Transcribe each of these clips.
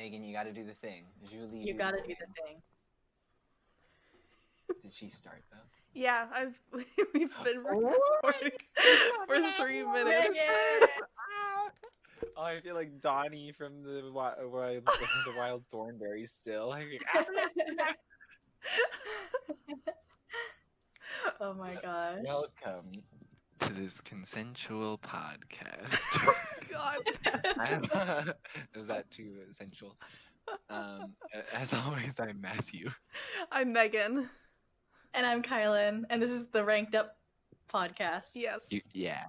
Megan, you gotta do the thing. Julie, You gotta do the thing. Did she start though? Yeah, we've been recording for 3 minutes. Oh, I feel like Donnie from the Wild Thornberry still. Oh my god. Welcome to this consensual podcast. God. Is that too essential? As always, I'm Matthew. I'm Megan. And I'm Kylan, and this is the Ranked Up podcast. Yes. Yeah.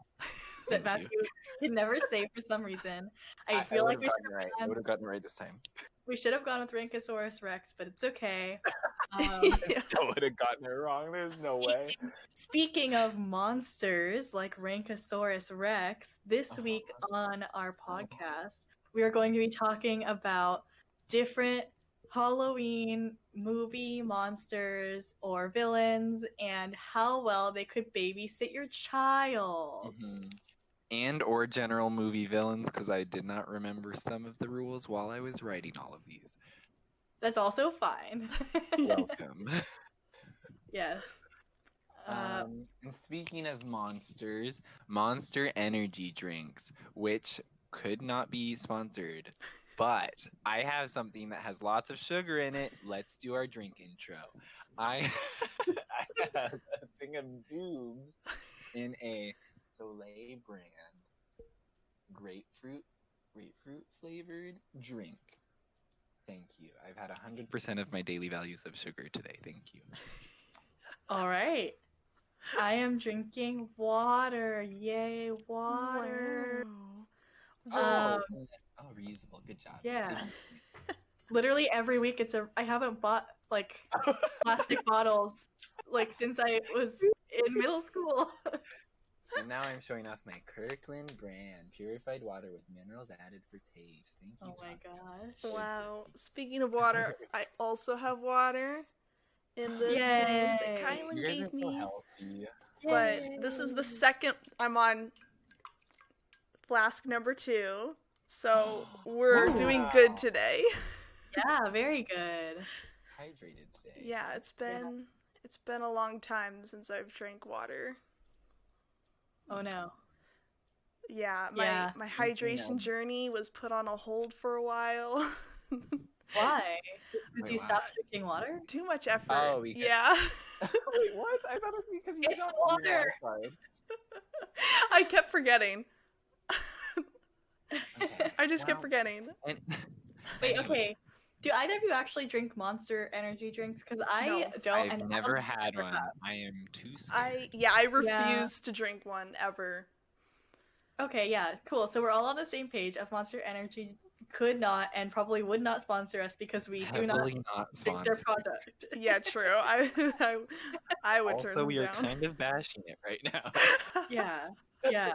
That Matthew can never say for some reason. I feel like I would have gotten it right this time. we should have gone with Rankosaurus Rex, but it's okay. I would have gotten it wrong. There's no way. Speaking of monsters like Rankosaurus Rex, this week on our podcast, we are going to be talking about different Halloween movie monsters or villains and how well they could babysit your child. Mm-hmm. And or general movie villains, because I did not remember some of the rules while I was writing all of these. That's also fine. Welcome. Yes. And speaking of monsters, Monster Energy drinks, which could not be sponsored, but I have something that has lots of sugar in it. Let's do our drink intro. I have a thing of Dubes in a Soleil brand grapefruit flavored drink. Thank you. I've had 100% of my daily values of sugar today. Thank you. All right. I am drinking water. Yay, water. Wow. Reusable. Good job. Yeah. Literally every week I haven't bought like plastic bottles like since I was in middle school. And now I'm showing off my Kirkland brand purified water with minerals added for taste. Thank you. Oh my gosh. Wow. Speaking of water, I also have water in this thing that Kylan gave me. So healthy. But this is the second I'm on flask number 2. So we're doing good today. Yeah, very good. Hydrated today. Yeah, it's been a long time since I've drank water. Oh no. Yeah, my hydration journey was put on a hold for a while. Why? Did you stop drinking water? Too much effort. Oh, yeah. Wait, what? I thought it was because you It's water. I kept forgetting. Okay. I just kept forgetting. Wait, okay. Do either of you actually drink Monster Energy drinks? Because I don't. I've never had one. I am too scared. I refuse to drink one ever. Okay, yeah, cool. So we're all on the same page. If Monster Energy could not and probably would not sponsor us because we do not drink their product. Yeah, true. I would turn them down. Also, we are kind of bashing it right now. Yeah.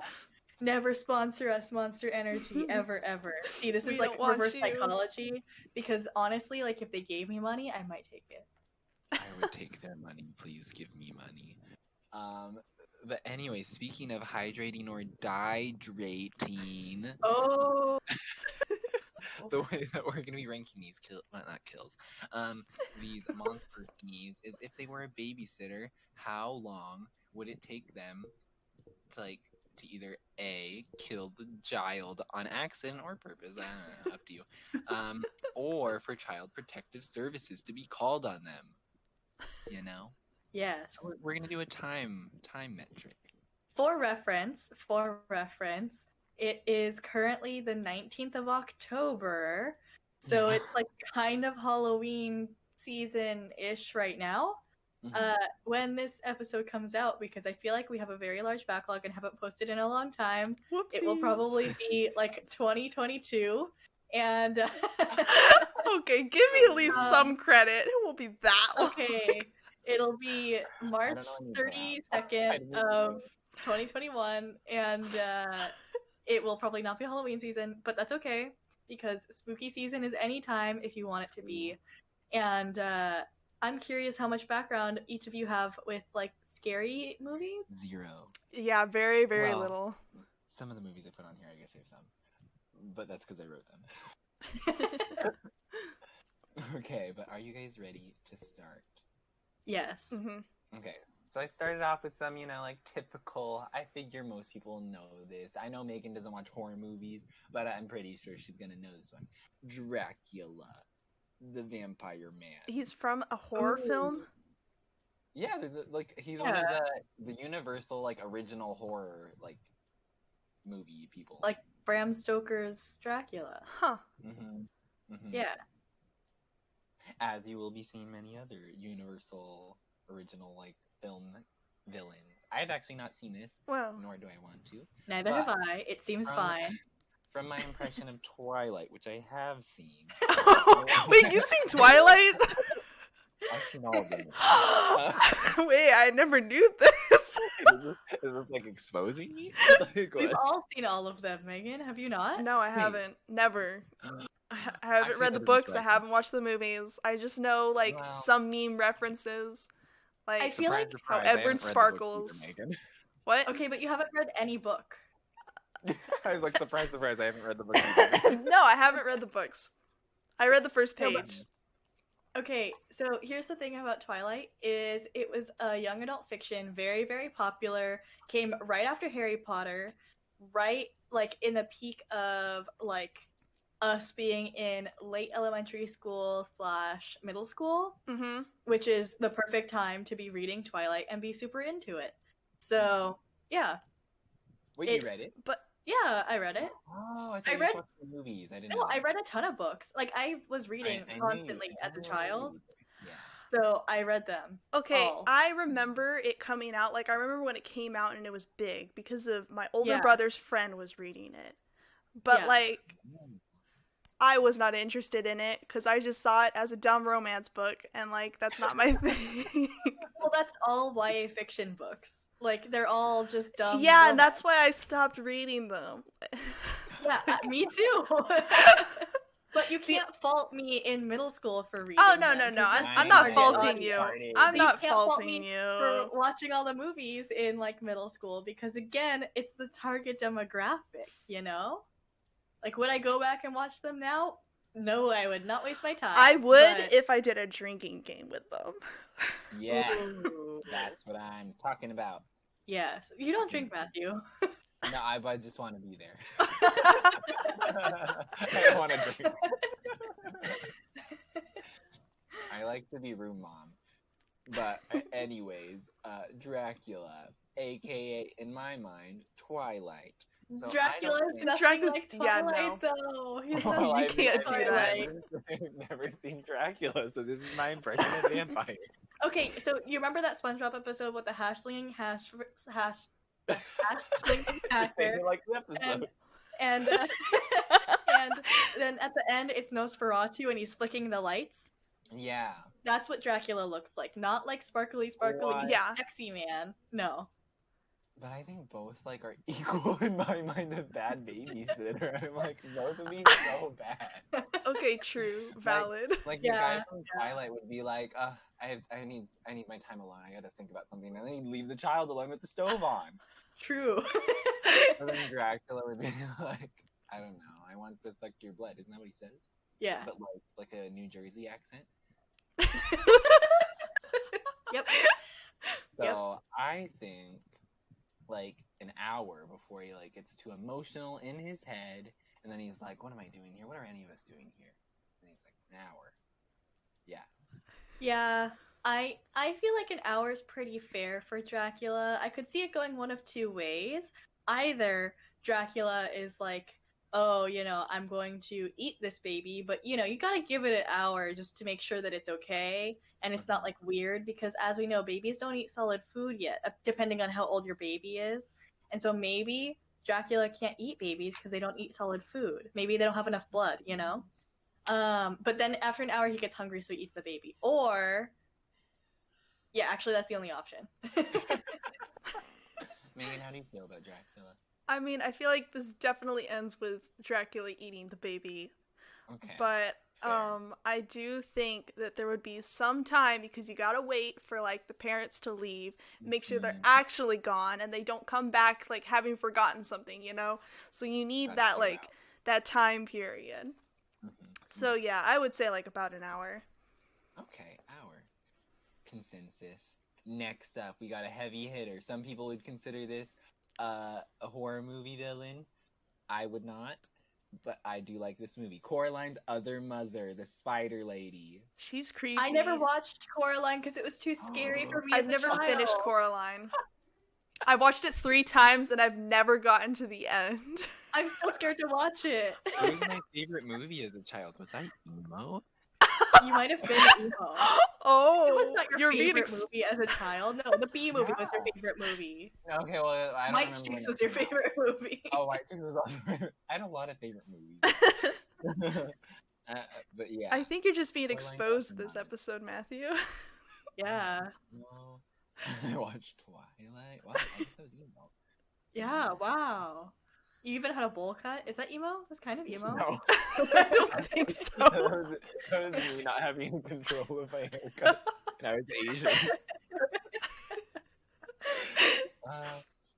Never sponsor us, Monster Energy, ever. See, this is like reverse psychology, because honestly, like, if they gave me money, I might take it. I would take their money. Please give me money. But anyway, speaking of hydrating or dehydrating... Oh! The way that we're going to be ranking these these monster thingies is if they were a babysitter, how long would it take them to either A, kill the child on accident or purpose, I don't know, up to you, or for Child Protective Services to be called on them, you know? Yes. So we're going to do a time metric. For reference, it is currently the 19th of October, so it's like kind of Halloween season-ish right now. When this episode comes out, because I feel like we have a very large backlog and haven't posted in a long time. Whoopsies. It will probably be like 2022, and okay, give me at least some credit. It won't be that long. Okay, it'll be March 32nd of 2021, and it will probably not be Halloween season, but that's okay because spooky season is any time if you want it to be. And I'm curious how much background each of you have with like scary movies. 0. Yeah, very, very little. Some of the movies I put on here, I guess I have some, but that's because I wrote them. Okay, but are you guys ready to start? Yes. Mm-hmm. Okay, so I started off with some, like typical. I figure most people know this. I know Megan doesn't watch horror movies, but I'm pretty sure she's gonna know this one. Dracula, the vampire man. He's from a horror film? Yeah, he's one of the Universal original horror movie people. Like Bram Stoker's Dracula. Huh. Yeah. As you will be seeing many other Universal original film villains. I have actually not seen this, nor do I want to. Neither have I. It seems fine. From my impression of Twilight, which I have seen. Wait, you've seen Twilight? I've seen all of them. Wait, I never knew this. Is this exposing me? We've all seen all of them, Megan. Have you not? No, I haven't. Never. I haven't read the books. I haven't watched the movies. I just know some meme references. I feel like how Edward sparkles. Either, what? Okay, but you haven't read any book. I was surprise, I haven't read the book either. No, I haven't read the books. I read the first page. Okay, so here's the thing about Twilight is it was a young adult fiction, very, very popular, came right after Harry Potter, right in the peak of us being in late elementary school / middle school, which is the perfect time to be reading Twilight and be super into it. So, yeah. Wait, you read it? But yeah, I read it. Oh, I read the movies. I didn't know. I read a ton of books. I was reading constantly as a child. Yeah. So I read them. Okay, all. I remember it coming out. I remember when it came out and it was big because of my older brother's friend was reading it. But I was not interested in it because I just saw it as a dumb romance book and that's not my thing. Well, that's all YA fiction books. They're all just dumb. Yeah, and that's why I stopped reading them. Yeah, me too. But you can't fault me in middle school for reading. Oh, no. I'm not faulting you. I'm not faulting you. For watching all the movies in middle school because again, it's the target demographic, would I go back and watch them now? No, I would not waste my time. I would if I did a drinking game with them. Yeah, that's what I'm talking about. Yes, you don't drink, Matthew. No, I just want to be there. I don't want to drink. I like to be room mom. But anyways, Dracula, aka in my mind, Twilight. So Dracula's nothing like Twilight, though. You can't do that. I've never seen Dracula, so this is my impression of vampire. Okay, so you remember that SpongeBob episode with the hash-slinging hash and then at the end it's Nosferatu and he's flicking the lights. Yeah. That's what Dracula looks like. Not sparkly, sexy man. No. But I think both are equal in my mind of bad babysitter. I'm both of these so bad. Okay, true, valid. The guy from Twilight would be I need my time alone. I gotta think about something, and then he'd leave the child alone with the stove on. True. And then Dracula would be I don't know. I want to suck your blood. Isn't that what he says? Yeah. But a New Jersey accent. Yep. So I think an hour before he gets too emotional in his head, and then he's what am I doing here? What are any of us doing here? And he's an hour. Yeah. Yeah. I feel an hour is pretty fair for Dracula. I could see it going one of two ways. Either Dracula is oh, I'm going to eat this baby, but you gotta give it an hour just to make sure that it's okay and it's not weird, because as we know, babies don't eat solid food yet, depending on how old your baby is. And so maybe Dracula can't eat babies because they don't eat solid food. Maybe they don't have enough blood, But then after an hour he gets hungry, so he eats the baby. Or yeah, actually that's the only option. Megan, how do you feel about Dracula? I mean, I feel this definitely ends with Dracula eating the baby. Okay. But I do think that there would be some time, because you gotta wait for the parents to leave, make sure they're actually gone and they don't come back having forgotten something, So you need that time period. So yeah, I would say about an hour. Okay, our consensus. Next up, we got a heavy hitter. Some people would consider this a horror movie villain. I would not, but I do like this movie. Coraline's other mother, the Spider Lady. She's creepy. I never watched Coraline because it was too scary for me. I've never finished Coraline. I watched it 3 times and I've never gotten to the end. I'm still scared to watch it. What was my favorite movie as a child? Was I emo? You might have been emo. Oh, It was not your you're favorite movie as a child. No, the Bee Movie was your favorite movie. Okay, well, I don't White remember Chicks when was it your came out. favorite movie. Oh, White Chicks was also my favorite. I had a lot of favorite movies. But yeah. I think you're just being Coraline's exposed other this mother. episode, Matthew. Yeah. No. I watched Twilight. Wow, I guess that was emo. Yeah, wow. You even had a bowl cut? Is that emo? That's kind of emo. No. I don't think so. that was me not having control of my haircut. And I was Asian.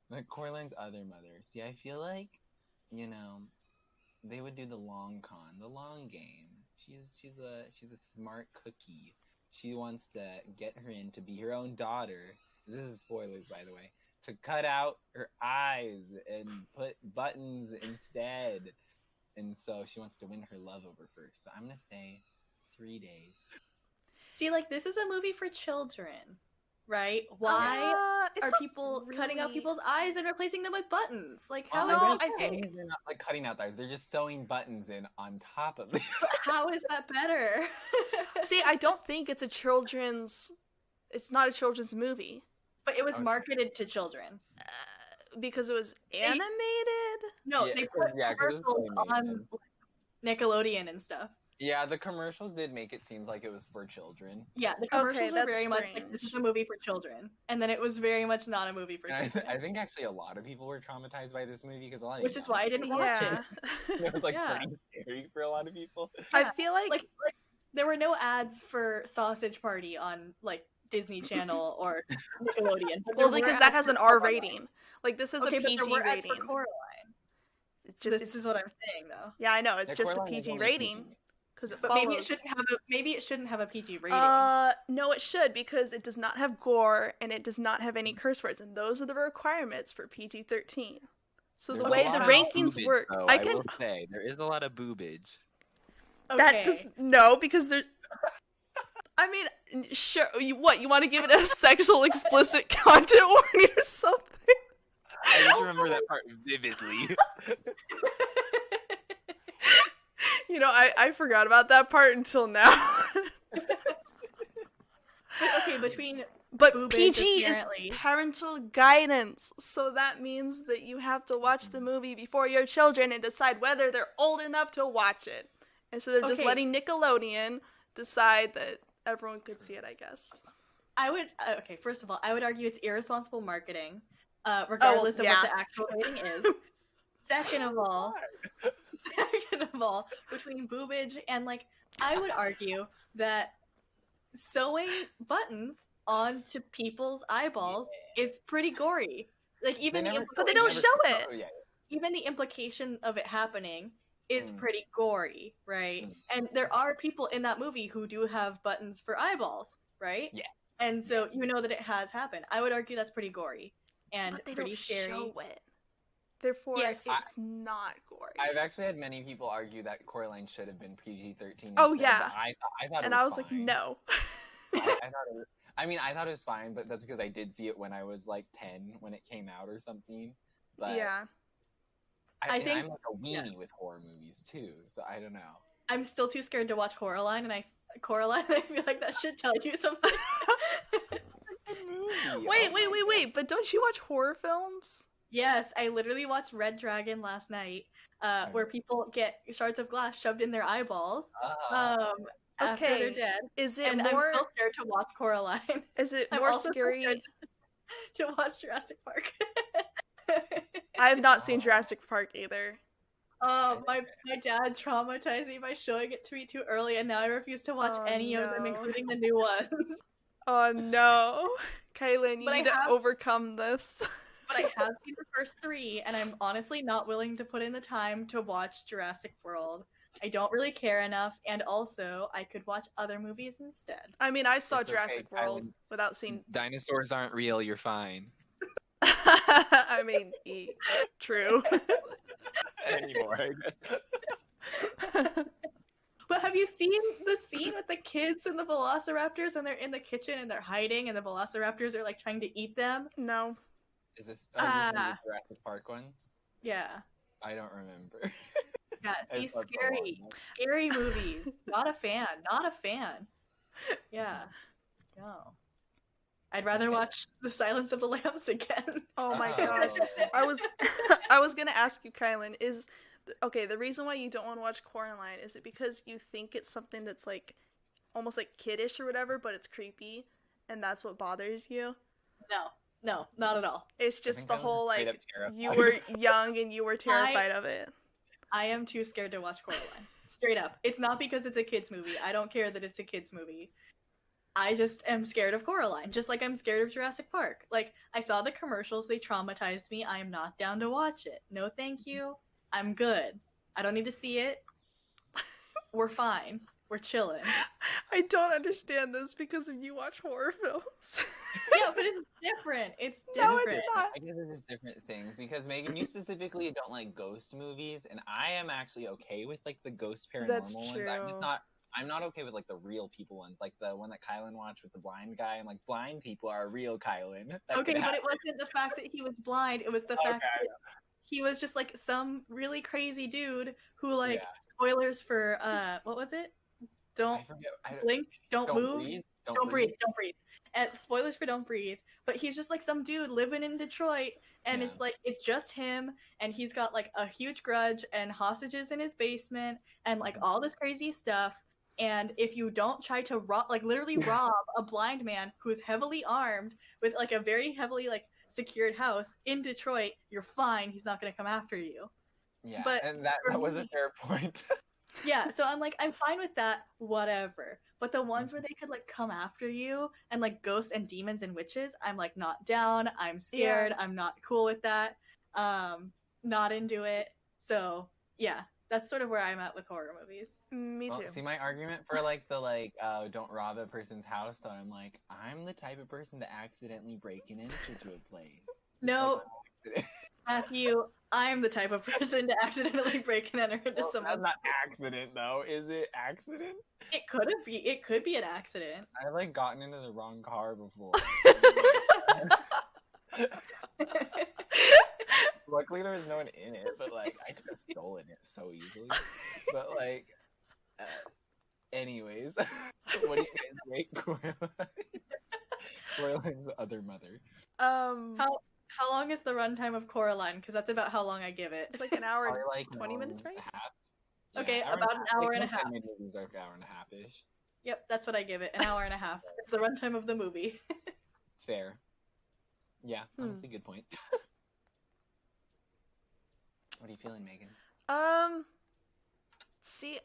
Like Coraline's other mother. See, I feel like, they would do the long con, the long game. She's a smart cookie. She wants to get her in to be her own daughter. This is spoilers, by the way. To cut out her eyes and put buttons instead. And so she wants to win her love over first. So I'm going to say 3 days. See, like, this is a movie for children, right? Why It's are not people cutting out really. people's eyes and replacing them with buttons? Like, how No, is I that think- okay? They're not like cutting out the eyes. They're just sewing buttons in on top of it. How is that better? See, I don't think it's not a children's movie. But it was Okay. marketed to children. Because it was animated? No, Yeah, they 'cause- put yeah, 'cause it's commercials on animated. Nickelodeon and stuff. Yeah, the commercials did make it seem like it was for children. Yeah, the commercials were that's very much like, this is strange. a movie for children. And then it was very much not a movie for And children. I think actually a lot of people were traumatized by this movie because a lot of Which is why I didn't watch Yeah. it was like Yeah. pretty scary for a lot of people. I feel like, like there were no ads for Sausage Party on like Disney Channel or Nickelodeon. but there well, were because that ads has for an R Coraline. rating. Like, this is Okay, a but PG there were ads rating. for Coraline. It's just, This is what I'm saying, though. yeah, I know. It's Yeah, just a Coraline is PG only rating. PG. Because it But follows. maybe it shouldn't have a PG rating. No, it should, because it does not have gore and it does not have any curse words, and those are the requirements for PG-13. So There's the a way lot the of rankings boobage, work, though, I I can will say there is a lot of boobage. that does no, because there. I mean, sure. You want to give it a sexual explicit content warning or something? I just remember that part vividly. You know, I forgot about that part until now. Okay, between But boobage, PG is apparently. parental guidance, so that means that you have to watch the movie before your children and decide whether they're old enough to watch it. And so they're just Okay. letting Nickelodeon decide that everyone could see it, I guess. okay, first of all, I would argue it's irresponsible marketing, regardless of yeah. what the actual rating is. Second of all, between boobage and like, I would argue that sewing buttons onto people's eyeballs is pretty gory. Like even But they don't show it. Oh, yeah. even the implication of it happening is Mm. pretty gory, right? And there are people in that movie who do have buttons for eyeballs, right? Yeah. And so you know that it has happened. I would argue that's pretty gory and But they pretty don't scary. show it. Therefore, Yes. it's not gory. I've actually had many people argue that Coraline should have been PG-13. Oh, instead, yeah. but I thought it And was I was like, fine. no. I thought it was, I thought it was fine, but that's because I did see it when I was like 10 when it came out or something. But Yeah. I think- I'm like a weenie with horror movies too, so I don't know. I'm still too scared to watch Coraline, and I feel like that should tell you something. Wait, but don't you watch horror films? Yes, I literally watched Red Dragon last night, where people get shards of glass shoved in their eyeballs after they're Okay. dead. Is it And more I'm still scared to watch Coraline. is it I'm more also scary? scared to watch Jurassic Park. I have not seen Jurassic Park either. My dad traumatized me by showing it to me too early, and now I refuse to watch Oh, any of them, no. including the new ones. Oh no. Kylan, you But I need to have- overcome this. But I have seen the first three, and I'm honestly not willing to put in the time to watch Jurassic World. I don't really care enough, and also I could watch other movies instead. I mean, I saw Jurassic World without seeing... Dinosaurs aren't real, you're fine. I mean, true. Anymore, I guess. But have you seen the scene with the kids and the velociraptors, and they're in the kitchen and they're hiding, and the velociraptors are like trying to eat them? No. Is this the Jurassic Park ones? Yeah. I don't remember. Yeah, see, scary movies. Not a fan. Yeah. No. I'd rather watch The Silence of the Lambs again. Oh my gosh. I was gonna ask you, Kylan, the reason why you don't want to watch Coraline, is it because you think it's something that's like almost like kiddish or whatever, but it's creepy, and that's what bothers you? No, not at all. It's just the whole like you were young and you were terrified of it. I am too scared to watch Coraline. Straight up. It's not because it's a kids movie. I don't care that it's a kids movie. I just am scared of Coraline, just like I'm scared of Jurassic Park. Like, I saw the commercials, they traumatized me. I am not down to watch it. No thank you. I'm good. I don't need to see it. We're fine. We're chilling. I don't understand this because you watch horror films. Yeah, but it's different. It's different. No, it's not. I guess it's just different things, because Megan, you specifically don't like ghost movies, and I am actually okay with like the ghost paranormal ones. I'm not okay with like the real people ones, like the one that Kylan watched with the blind guy. I'm like, blind people are real, Kylan. Okay, but it wasn't the fact that he was blind. It was the fact that he was just like some really crazy dude who like spoilers for what was it? Don't blink, don't move, breathe, don't breathe. And spoilers for Don't Breathe. But he's just like some dude living in Detroit, and it's like it's just him, and he's got like a huge grudge and hostages in his basement and like all this crazy stuff. And if you don't try to rob a blind man who's heavily armed with like a very heavily like secured house in Detroit, you're fine. He's not going to come after you. Yeah, but and that was a fair point. Yeah, so I'm like, I'm fine with that, whatever. But the ones where they could like come after you and like ghosts and demons and witches, I'm like not down. I'm scared. Yeah. I'm not cool with that. Not into it. So yeah, that's sort of where I'm at with horror movies. Me too. See, my argument for like the don't rob a person's house, though, I'm like, I'm the type of person to accidentally break an entry to a place. No, Matthew, I'm the type of person to accidentally break and enter into someone's. That's not accident, though. Is it accident? It could be an accident. I've like gotten into the wrong car before. Luckily, there was no one in it, but like I could have stolen it so easily. But like, anyways, what do you guys rate Coraline's other mother? How long is the runtime of Coraline? Because that's about how long I give it. It's like an hour and like 20 minutes, right? Yeah, okay, about an hour and a half. Movies are an hour and a half-ish. Yep, that's what I give it. An hour and a half. It's the runtime of the movie. Fair. Yeah, honestly, good point. What are you feeling, Megan? See,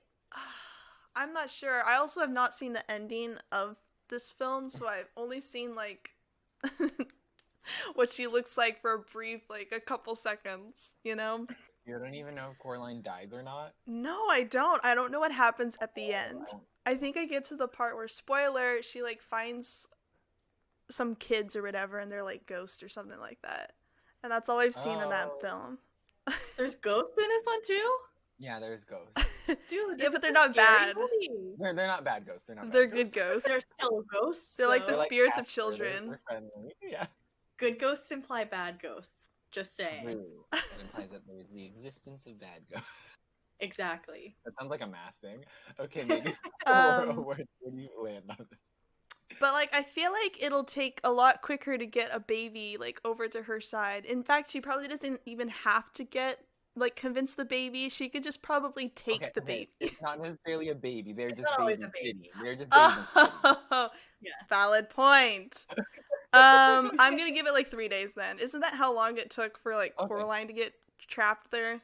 I'm not sure. I also have not seen the ending of this film, so I've only seen like what she looks like for a brief, like a couple seconds, you know? You don't even know if Coraline dies or not? No, I don't. I don't know what happens at the end. I think I get to the part where, spoiler, she like finds some kids or whatever, and they're like ghosts or something like that. And that's all I've seen in that film. There's ghosts in this one too? Yeah, there's ghosts. Dude, yeah, but they're not bad. They're not bad ghosts. They're good ghosts. They're still ghosts. They're like the spirits of children. They're friendly. Yeah. Good ghosts imply bad ghosts. Just saying. True. That implies that there's the existence of bad ghosts. Exactly. That sounds like a math thing. Okay, maybe. Where do you land on this? But like, I feel like it'll take a lot quicker to get a baby like over to her side. In fact, she probably doesn't even have to convince the baby. She could just probably take the baby. It's not necessarily a baby. They're just baby. They're just yeah. Valid point. I'm gonna give it like 3 days then. Isn't that how long it took for like Coraline to get trapped there?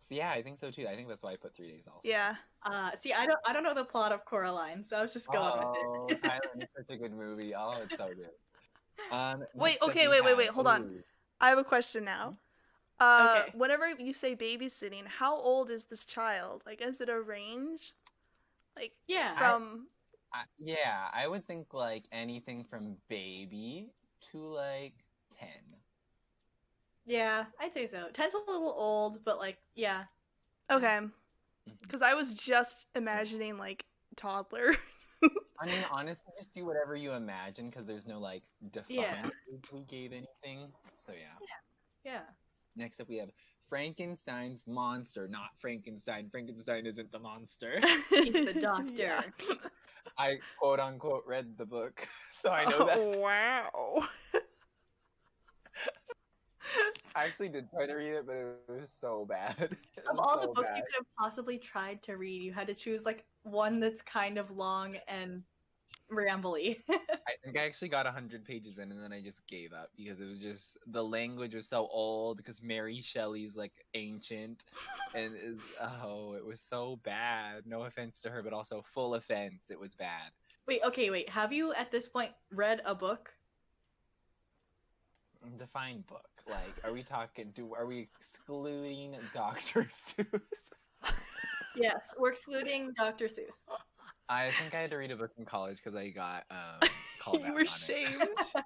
So, yeah, I think so too. I think that's why I put 3 days also. Yeah. See, I don't know the plot of Coraline, so I was just going with it. Kylan, it's such a good movie. Oh, it's so good. Wait, hold on. I have a question now. Okay. Whenever you say babysitting, how old is this child? Like, is it a range? Like, Yeah. from... I would think, like, anything from baby to, like, 10. Yeah, I'd say so. 10's a little old, but, like, yeah. Okay. Because I was just imagining, like, toddler. I mean, honestly, just do whatever you imagine, because there's no, like, defined age we gave anything. So, yeah. Yeah. Next up, we have Frankenstein's monster. Not Frankenstein. Frankenstein isn't the monster. He's the doctor. Yeah. I, quote-unquote, read the book, so I know that. Wow. I actually did try to read it, but it was so bad. Of all the books you could have possibly tried to read, you had to choose, like, one that's kind of long and rambly. I think I actually got 100 pages in, and then I just gave up because it was just, the language was so old, because Mary Shelley's, like, ancient, and it was so bad. No offense to her, but also full offense. It was bad. Wait. Have you, at this point, read a book? Define book. Like, are we excluding Dr. Seuss? Yes, we're excluding Dr. Seuss. I think I had to read a book in college because I got called out You were on shamed. it.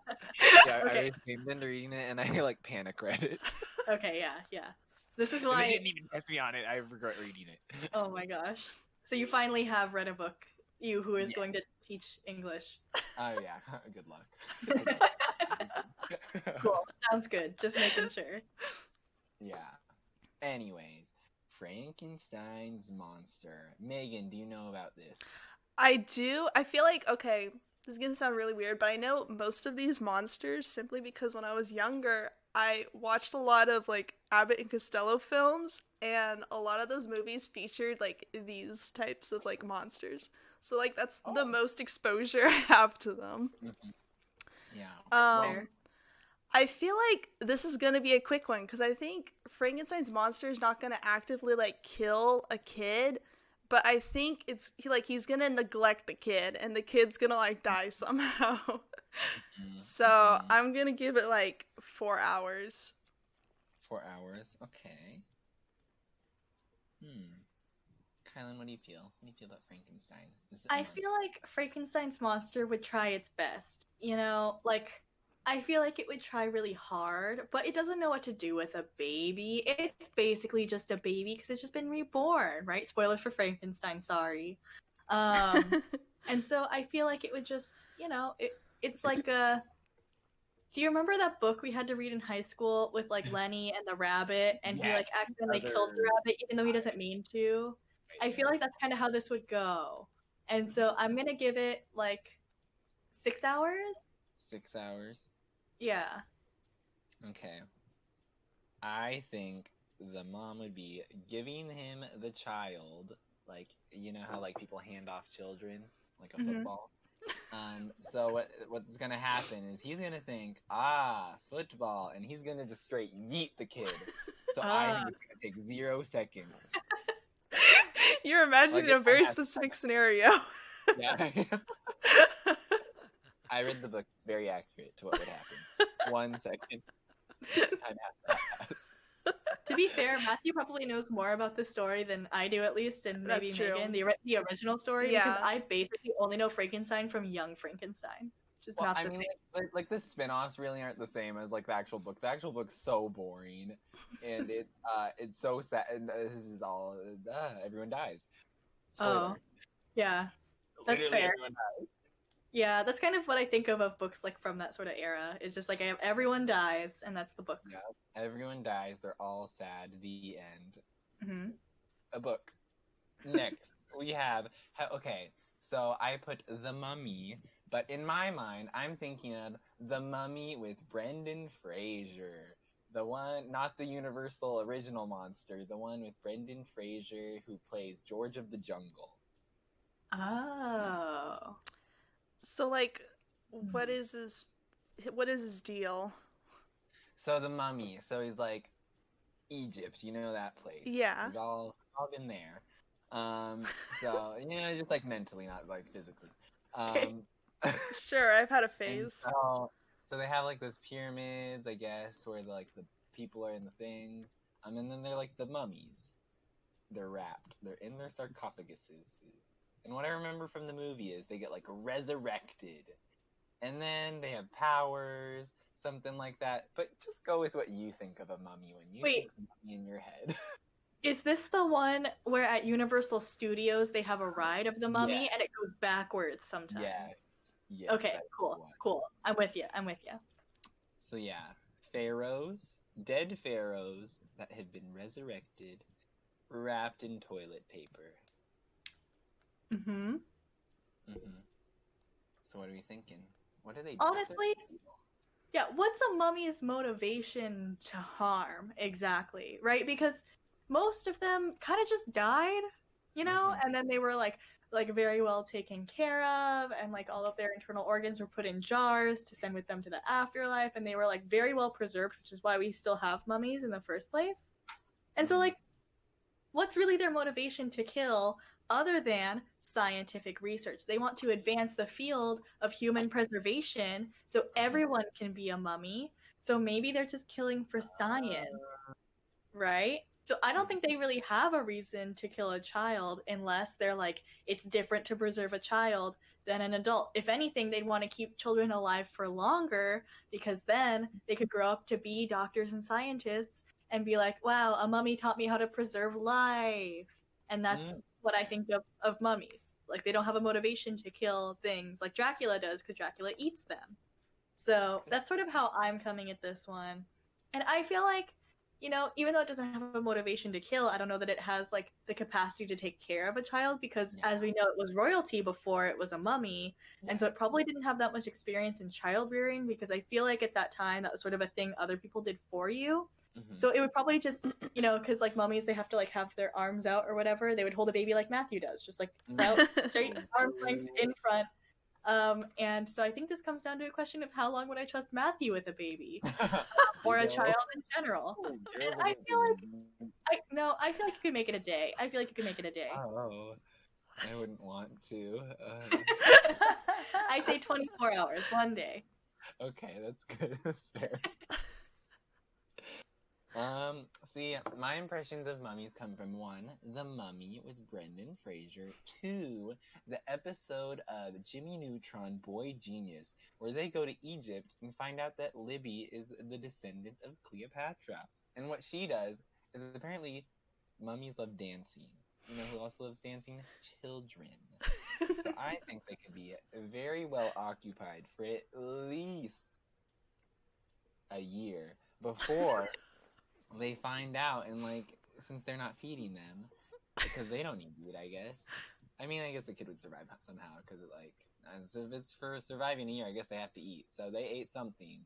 Yeah, Okay. I was shamed into reading it, and I like panic read it. Okay, yeah. This is And why. they didn't even test me on it. I regret reading it. Oh my gosh. So you finally have read a book. You who is going to teach English. Oh yeah. Good luck. Cool. Sounds good. Just making sure. Yeah. Anyways, Frankenstein's monster. Megan, do you know about this? I do. I feel like, okay, this is gonna sound really weird, but I know most of these monsters simply because when I was younger, I watched a lot of, like, Abbott and Costello films, and a lot of those movies featured, like, these types of, like, monsters. So, like, that's the most exposure I have to them. Mm-hmm. Yeah. Fair. I feel like this is gonna be a quick one, because I think Frankenstein's monster is not gonna actively, like, kill a kid, but I think he's gonna neglect the kid, and the kid's gonna, like, die somehow. So, I'm gonna give it, like, 4 hours. 4 hours? Okay. Kylan, what do you feel? What do you feel about Frankenstein? I feel like Frankenstein's monster would try its best. You know, like, I feel like it would try really hard, but it doesn't know what to do with a baby. It's basically just a baby because it's just been reborn, right? Spoilers for Frankenstein, sorry. And so I feel like it would just, you know, it's like a... Do you remember that book we had to read in high school with, like, Lenny and the rabbit, and he, like, accidentally kills the rabbit even though he doesn't mean to? I feel like that's kind of how this would go. And so I'm going to give it, like, 6 hours? 6 hours? Yeah. Okay. I think the mom would be giving him the child, like, you know how, like, people hand off children, like a football? So what's gonna happen is he's gonna think, football, and he's gonna just straight yeet the kid. So I think it's gonna take 0 seconds. You're imagining a very specific scenario. Yeah. I read the book. It's very accurate to what would happen. 1 second. Time has to pass. To be fair, Matthew probably knows more about this story than I do, at least, and maybe Megan, the original story, because I basically only know Frankenstein from Young Frankenstein, which is not the thing. Like the spin-offs really aren't the same as, like, the actual book. The actual book's so boring, and it's so sad. And this is all everyone dies. Spoiler. Oh, yeah, that's Literally fair. Everyone dies. Yeah, that's kind of what I think of books, like, from that sort of era. It's just like everyone dies, and that's the book. Yeah, everyone dies. They're all sad. The end. Mm-hmm. A book. Next, we have... Okay, so I put The Mummy, but in my mind, I'm thinking of The Mummy with Brendan Fraser. The one, not the Universal original monster, the one with Brendan Fraser who plays George of the Jungle. Oh. So, like, what is his deal? So The Mummy. So he's like Egypt, you know that place. Yeah. We've all been there. So, you know, just like mentally, not like physically. Sure, I've had a phase. So they have like those pyramids, I guess, where like the people are in the things. And then they're like the mummies. They're wrapped. They're in their sarcophaguses. And what I remember from the movie is they get like resurrected. And then they have powers, something like that. But just go with what you think of a mummy when you think of a mummy in your head. Is this the one where at Universal Studios they have a ride of the mummy and it goes backwards sometimes? Yes. Okay, cool. I'm with you. So yeah, pharaohs, dead pharaohs that have been resurrected, wrapped in toilet paper. Mm-hmm. So what are we thinking? What do they do? Honestly, yeah, what's a mummy's motivation to harm exactly, right? Because most of them kind of just died, you know, and then they were like very well taken care of, and like all of their internal organs were put in jars to send with them to the afterlife, and they were like very well preserved, which is why we still have mummies in the first place. And so like, what's really their motivation to kill other than scientific research? They want to advance the field of human preservation so everyone can be a mummy. So maybe they're just killing for science, right? So I don't think they really have a reason to kill a child unless they're like, it's different to preserve a child than an adult. If anything, they'd want to keep children alive for longer because then they could grow up to be doctors and scientists and be like, wow, a mummy taught me how to preserve life. And that's what I think of mummies. Like, they don't have a motivation to kill things like Dracula does because Dracula eats them. So that's sort of how I'm coming at this one. And I feel like, you know, even though it doesn't have a motivation to kill, I don't know that it has like the capacity to take care of a child because as we know, it was royalty before it was a mummy. And so it probably didn't have that much experience in child rearing because I feel like at that time that was sort of a thing other people did for you. So it would probably just, you know, because like mummies, they have to like have their arms out or whatever. They would hold a baby like Matthew does, just like out, straight, arms length in front. And so I think this comes down to a question of how long would I trust Matthew with a baby or a child in general. And I feel like you could make it a day. Oh, I wouldn't want to. I say 24 hours, one day. Okay, that's good. That's fair. See, my impressions of mummies come from 1, The Mummy with Brendan Fraser, 2, the episode of Jimmy Neutron Boy Genius, where they go to Egypt and find out that Libby is the descendant of Cleopatra. And what she does is apparently mummies love dancing. You know who also loves dancing? Children. So I think they could be very well occupied for at least a year before they find out, and like, since they're not feeding them, because they don't need to eat, I guess. I mean, I guess the kid would survive somehow, because so if it's for surviving a year, I guess they have to eat. So they ate something,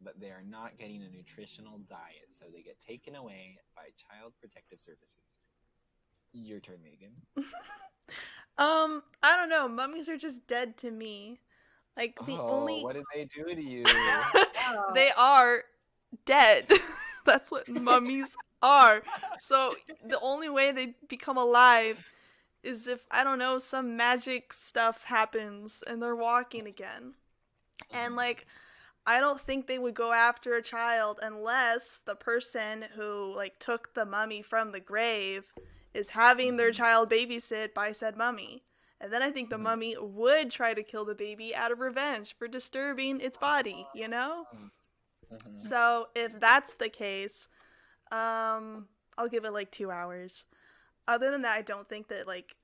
but they are not getting a nutritional diet, so they get taken away by Child Protective Services. Your turn, Megan. I don't know. Mummies are just dead to me. Like, what did they do to you? They are dead. That's what mummies are. So the only way they become alive is if, I don't know, some magic stuff happens and they're walking again. And like, I don't think they would go after a child unless the person who like took the mummy from the grave is having their child babysit by said mummy. And then I think the mummy would try to kill the baby out of revenge for disturbing its body, you know? So if that's the case, I'll give it like 2 hours. Other than that, I don't think that like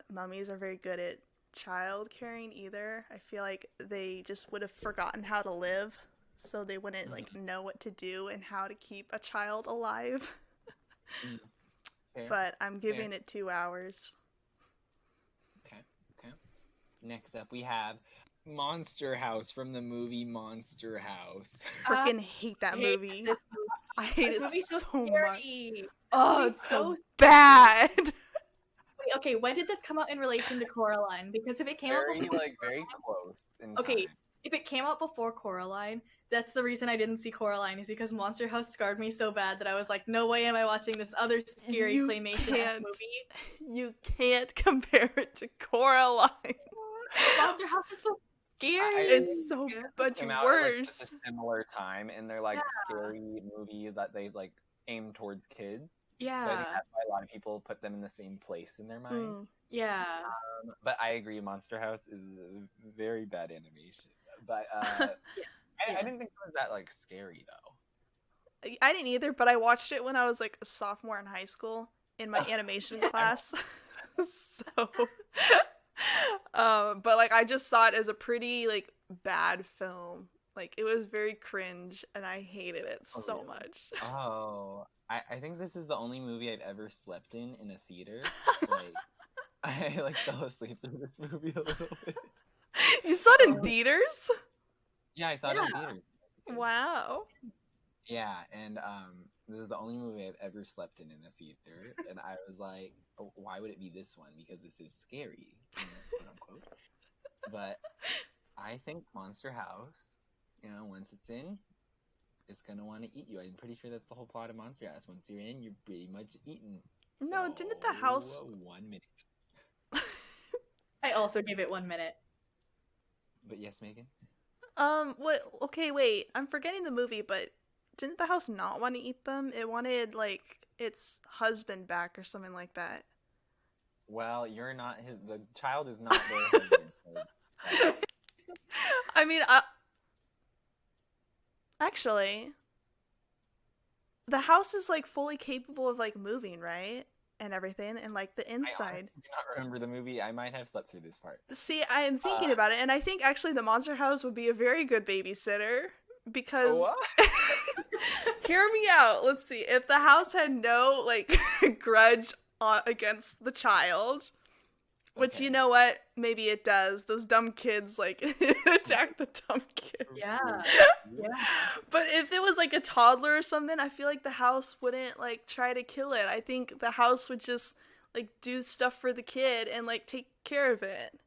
mummies are very good at child caring either. I feel like they just would have forgotten how to live, so they wouldn't like know what to do and how to keep a child alive. But I'm giving it 2 hours. Okay. Next up, we have Monster House from the movie Monster House. Freaking hate that movie. I hate it so much. Oh, it's so bad. Wait, okay, when did this come out in relation to Coraline? Because if it came out before very close in okay, time. If it came out before Coraline, that's the reason I didn't see Coraline, is because Monster House scarred me so bad that I was like, no way am I watching this other scary claymation movie. You can't compare it to Coraline. Monster House is so scary. It's so much came out worse. At, like, a similar time, and they're like scary movies that they like aim towards kids. Yeah. So I think that's why a lot of people put them in the same place in their minds. Yeah. But I agree, Monster House is a very bad animation. But I didn't think it was that like scary though. I didn't either, but I watched it when I was like a sophomore in high school in my animation class. So, but like I just saw it as a pretty like bad film. Like it was very cringe, and I hated it so much. Oh, I think this is the only movie I've ever slept in a theater. Like I like fell asleep through this movie a little bit. You saw it in theaters? Yeah, I saw it in theaters. Wow. Yeah, and this is the only movie I've ever slept in a theater, and I was like, oh, why would it be this one? Because this is scary, quote unquote. But I think Monster House, once it's in, it's gonna want to eat you. I'm pretty sure that's the whole plot of Monster House. Once you're in, you're pretty much eaten. No, so, didn't the house... 1 minute. I also gave it 1 minute. But yes, Megan? What? Okay, wait. I'm forgetting the movie, but didn't the house not want to eat them? It wanted, like, its husband back or something like that. Well, you're not the child is not their husband. I mean, actually, the house is, like, fully capable of, like, moving, right? And everything, and, like, the inside. I do not remember the movie. I might have slept through this part. See, I am thinking about it, and I think, actually, the Monster House would be a very good babysitter, because... What? Hear me out. Let's see. If the house had no, like, grudge against the child, which, Okay. you know what? Maybe it does. Those dumb kids, like, attack the dumb kids. Yeah. Yeah. But if it was, like, a toddler or something, I feel like the house wouldn't, like, try to kill it. I think the house would just, like, do stuff for the kid and, like, take care of it.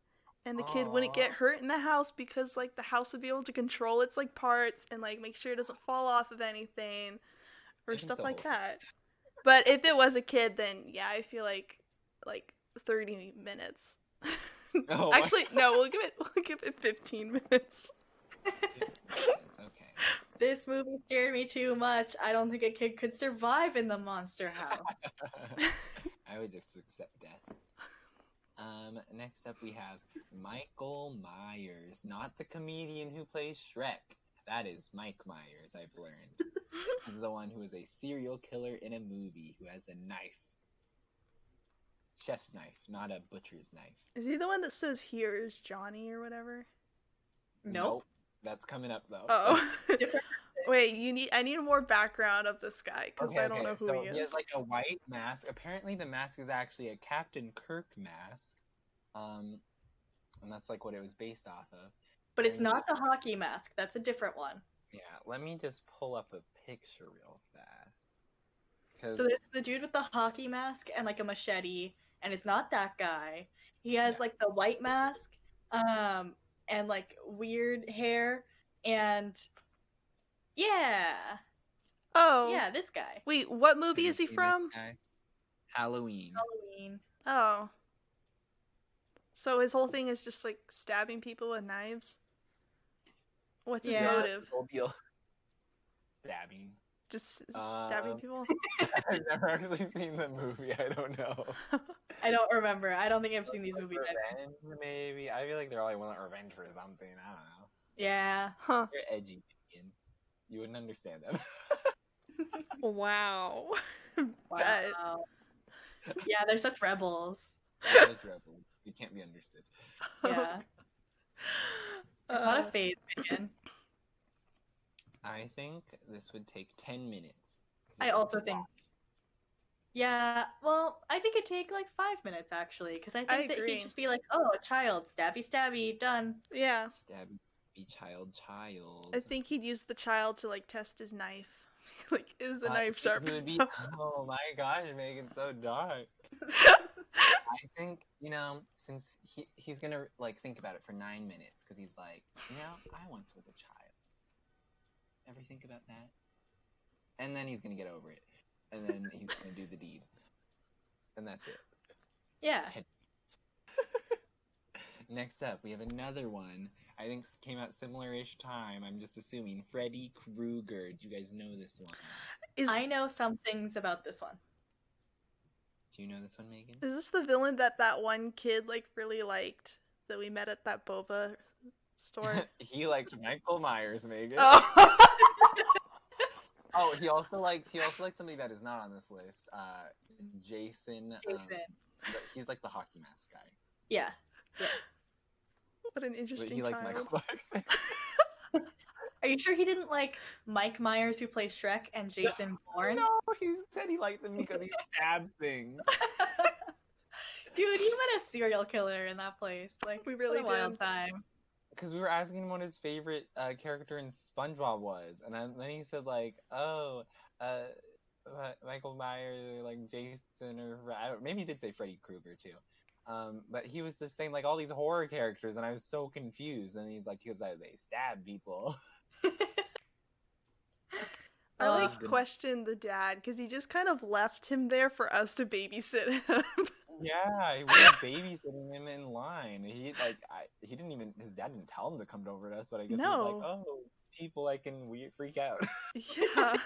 And the kid wouldn't get hurt in the house because, like, the house would be able to control its, like, parts and, like, make sure it doesn't fall off of anything or stuff like that. But if it was a kid, then, yeah, I feel like 30 minutes. Oh, actually, no, we'll give it 15 minutes. Okay. This movie scared me too much. I don't think a kid could survive in the Monster House. I would just accept death. Next up we have Michael Myers, not the comedian who plays Shrek. That is Mike Myers, I've learned. This is the one who is a serial killer in a movie who has a knife. Chef's knife, not a butcher's knife. Is he the one that says, "Here's Johnny" or whatever? Nope. That's coming up though. Oh. Wait, I need more background of this guy, because I don't know who he is. He has like a white mask. Apparently the mask is actually a Captain Kirk mask. And that's like what it was based off of. But it's not the hockey mask. That's a different one. Yeah, let me just pull up a picture real fast. So there's the dude with the hockey mask and like a machete, and it's not that guy. He has like the white mask, and like weird hair, and yeah. Oh. Yeah, this guy. Wait, what movie is he from? Halloween. Oh. So his whole thing is just like stabbing people with knives? What's his motive? Stabbing. Just stabbing people? I've never actually seen the movie. I don't know. I don't remember. I don't think I've seen these movies. Revenge, maybe. I feel like they're all want revenge for something. I don't know. Yeah. Huh. They're edgy. You wouldn't understand them. Wow. Wow. Yeah, they're such rebels. Such rebels. You can't be understood. Yeah. Not a phase, man. I think this would take 10 minutes. I also think. Yeah, well, I think it'd take like 5 minutes actually, because I think that he'd just be like, "Oh, a child, stabby, stabby, done." Yeah. Stabby, child. I think he'd use the child to like test his knife. Like, is the knife sharp? Oh my gosh, you're making it so dark. I think, since he's gonna like think about it for 9 minutes, because he's like, I once was a child. Ever think about that? And then he's gonna get over it, and then he's gonna do the deed, and that's it. Yeah. Next up, we have another one. I think came out similar-ish time. I'm just assuming. Freddy Krueger. Do you guys know this one? I know some things about this one. Do you know this one, Megan? Is this the villain that one kid like really liked that we met at that boba store? He liked Michael Myers, Megan. Oh. Oh, he also liked somebody that is not on this list. Jason. He's like the hockey mask guy. Yeah. What an interesting But he liked child. Michael Myers. Are you sure he didn't like Mike Myers, who plays Shrek, and Jason Bourne? No, he said he liked them because he stabbed things. Dude, you met a serial killer in that place. Like, We really what a wild did. time. Because we were asking him what his favorite character in SpongeBob was, and then he said like, Michael Myers, or like Jason, or maybe he did say Freddy Krueger too. But he was just saying like all these horror characters, and I was so confused. And he's like, because they stab people. I questioned the dad because he just kind of left him there for us to babysit him. Yeah, we were babysitting him in line. He didn't even, his dad didn't tell him to come over to us, but I guess he was like, oh, people, I can freak out. Yeah.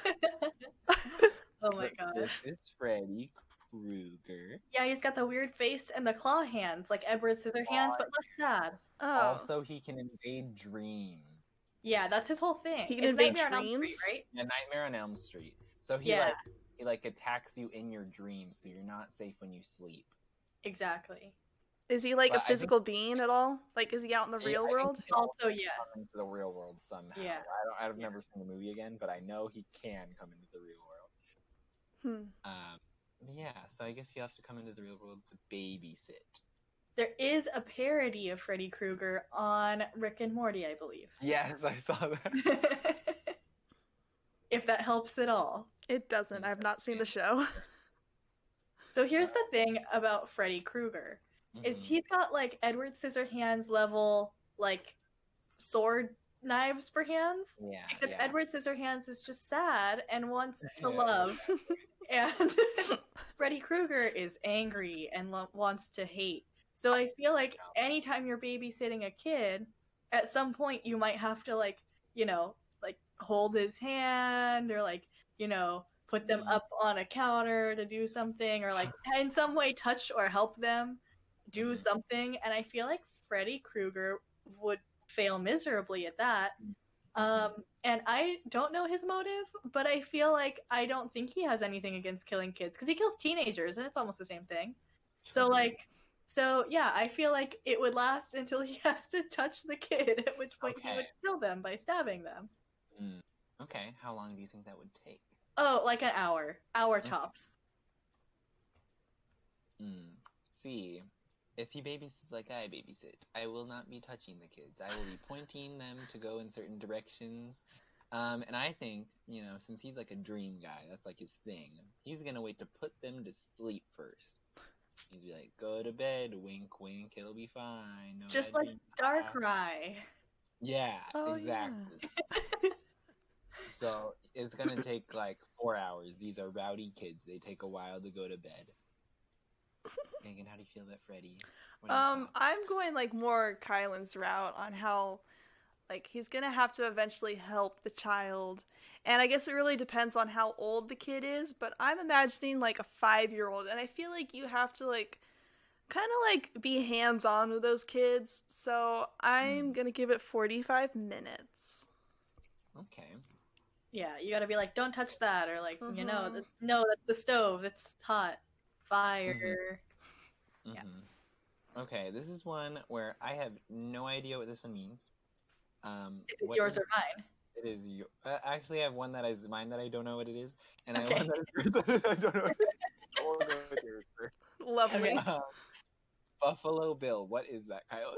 Oh my god. This is Freddy Krueger. Yeah, he's got the weird face and the claw hands, like Edward Scissorhands, but less sad. Oh. Also, he can invade dreams. Yeah, that's his whole thing. He can it's invade Nightmare on Elm dreams? Street, right? Yeah, Nightmare on Elm Street. So he attacks you in your dreams, so you're not safe when you sleep. Exactly. Is he like a physical being at all? Like, is he out in the real world? Also, yes. Come into the real world somehow. Yeah. I've never seen the movie again, but I know he can come into the real world. Yeah, so I guess you have to come into the real world to babysit. There is a parody of Freddy Krueger on Rick and Morty, I believe. Yes, I saw that. If that helps at all. It doesn't. I've not seen the show. So here's the thing about Freddy Krueger. Is he's got like Edward Scissorhands level like sword knives for hands. Yeah. Except Edward Scissorhands is just sad and wants to love. And Freddy Krueger is angry and wants to hate. So I feel like anytime you're babysitting a kid, at some point you might have to like, hold his hand or like, put them up on a counter to do something or like in some way touch or help them do something. And I feel like Freddy Krueger would fail miserably at that. And I don't know his motive, but I feel like I don't think he has anything against killing kids because he kills teenagers and it's almost the same thing. So yeah, I feel like it would last until he has to touch the kid, at which point he would kill them by stabbing them. Okay, how long do you think that would take? Oh, like an hour. Hour tops. See, if he babysits like I babysit, I will not be touching the kids. I will be pointing them to go in certain directions. And I think, since he's like a dream guy, that's like his thing, he's gonna wait to put them to sleep first. He's be like, go to bed, wink, wink, it'll be fine. No just like Darkrai. Yeah, exactly. Yeah. So it's gonna take like 4 hours. These are rowdy kids. They take a while to go to bed. Megan, how do you feel about Freddy? I'm going like more Kylan's route on how like he's gonna have to eventually help the child. And I guess it really depends on how old the kid is, but I'm imagining like a 5-year-old, and I feel like you have to like kind of like be hands-on with those kids. So I'm gonna give it 45 minutes. Okay. Yeah, you gotta be like, don't touch that, or like, no, that's the stove, it's hot. Fire. Yeah. Okay, this is one where I have no idea what this one means. Is it yours or mine? It is you. Actually, I have one that is mine that I don't know what it is, and I have one that is yours that I don't know what it is. So we'll go with yours first. Lovely. Buffalo Bill. What is that, Kylan?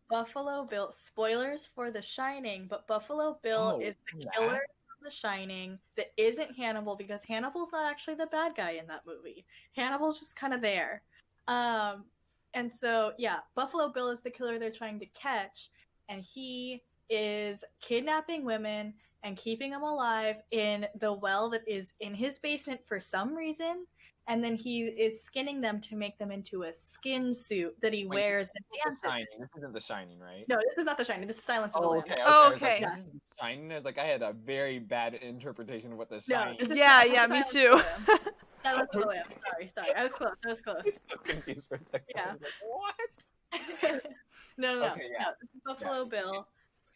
Buffalo Bill. Spoilers for The Shining, but Buffalo Bill is the killer from The Shining that isn't Hannibal, because Hannibal's not actually the bad guy in that movie. Hannibal's just kind of there. And so, yeah, Buffalo Bill is the killer they're trying to catch, and he is kidnapping women and keeping them alive in the well that is in his basement for some reason. and then he is skinning them to make them into a skin suit that he wears and dances. This isn't The Shining, right? No, this is not The Shining. This is Silence of the Lambs. Okay. Oh, I was okay. like, this is The Shining. I was like, I had a very bad interpretation of what The No, Shining. Yeah, me too. Silence of the Lambs. Sorry. I was close. I'm so confused for a second. Yeah. I was like, what? No. Okay, yeah. No, this is Buffalo Bill.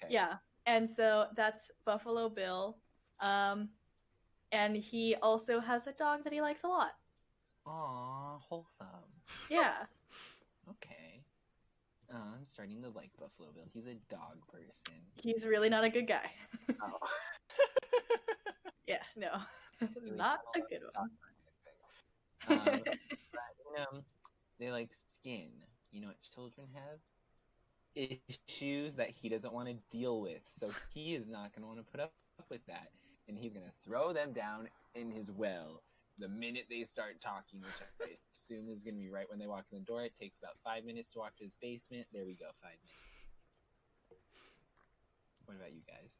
Okay. Yeah, and so that's Buffalo Bill. And he also has a dog that he likes a lot. Aw, wholesome. Yeah. Okay. I'm starting to like Buffalo Bill. He's a dog person. He's really not a good guy. Oh. Yeah, no. Not a good one. But, they like skin. You know what children have? Issues that he doesn't want to deal with. So he is not going to want to put up with that. And he's going to throw them down in his well the minute they start talking, which I assume is going to be right when they walk in the door. It takes about 5 minutes to walk to his basement. There we go, 5 minutes. What about you guys?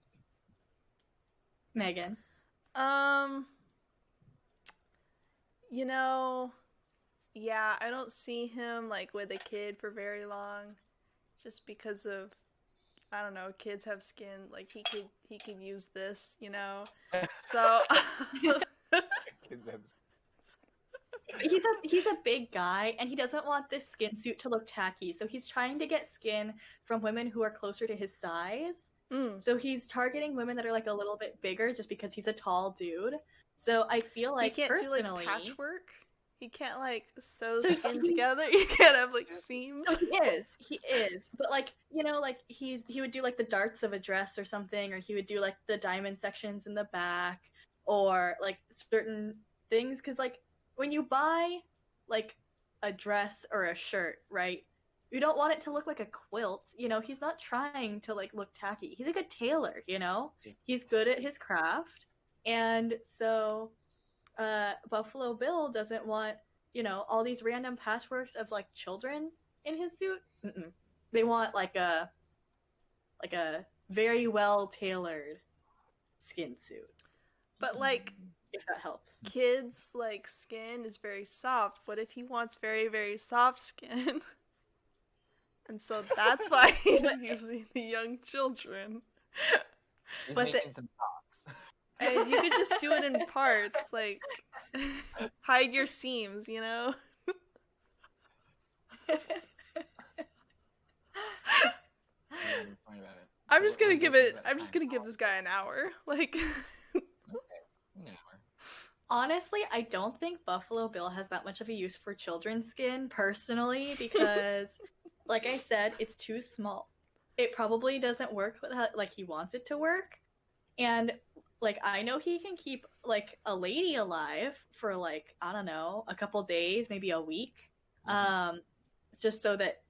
Megan. You know, yeah, I don't see him like with a kid for very long, just because of, I don't know, kids have skin. Like he could use this, you know. So he's a big guy, and he doesn't want this skin suit to look tacky. So he's trying to get skin from women who are closer to his size. So he's targeting women that are like a little bit bigger, just because he's a tall dude. So I feel like he can't personally, do like patchwork. He can't like sew skin together. You can't have like seams. No, he is. But like, you know, like he would do like the darts of a dress or something, or he would do like the diamond sections in the back, or like certain things. Because like when you buy like a dress or a shirt, right? You don't want it to look like a quilt. You know, he's not trying to like look tacky. He's a good tailor, you know? He's good at his craft. And so Buffalo Bill doesn't want, you know, all these random patchworks of like children in his suit. Mm-mm. They want like a very well tailored skin suit. But like, if that helps. Kids like skin is very soft. What if he wants very, very soft skin? And so that's why he's using the young children. He's But making some talks. And you could just do it in parts, like hide your seams, you know? I'm just gonna give this guy an hour. Like Okay, an hour. Honestly, I don't think Buffalo Bill has that much of a use for children's skin, personally, because, like I said, it's too small. It probably doesn't work like he wants it to work. And, like, I know he can keep, like, a lady alive for, like, I don't know, a couple days, maybe a week. It's just so that,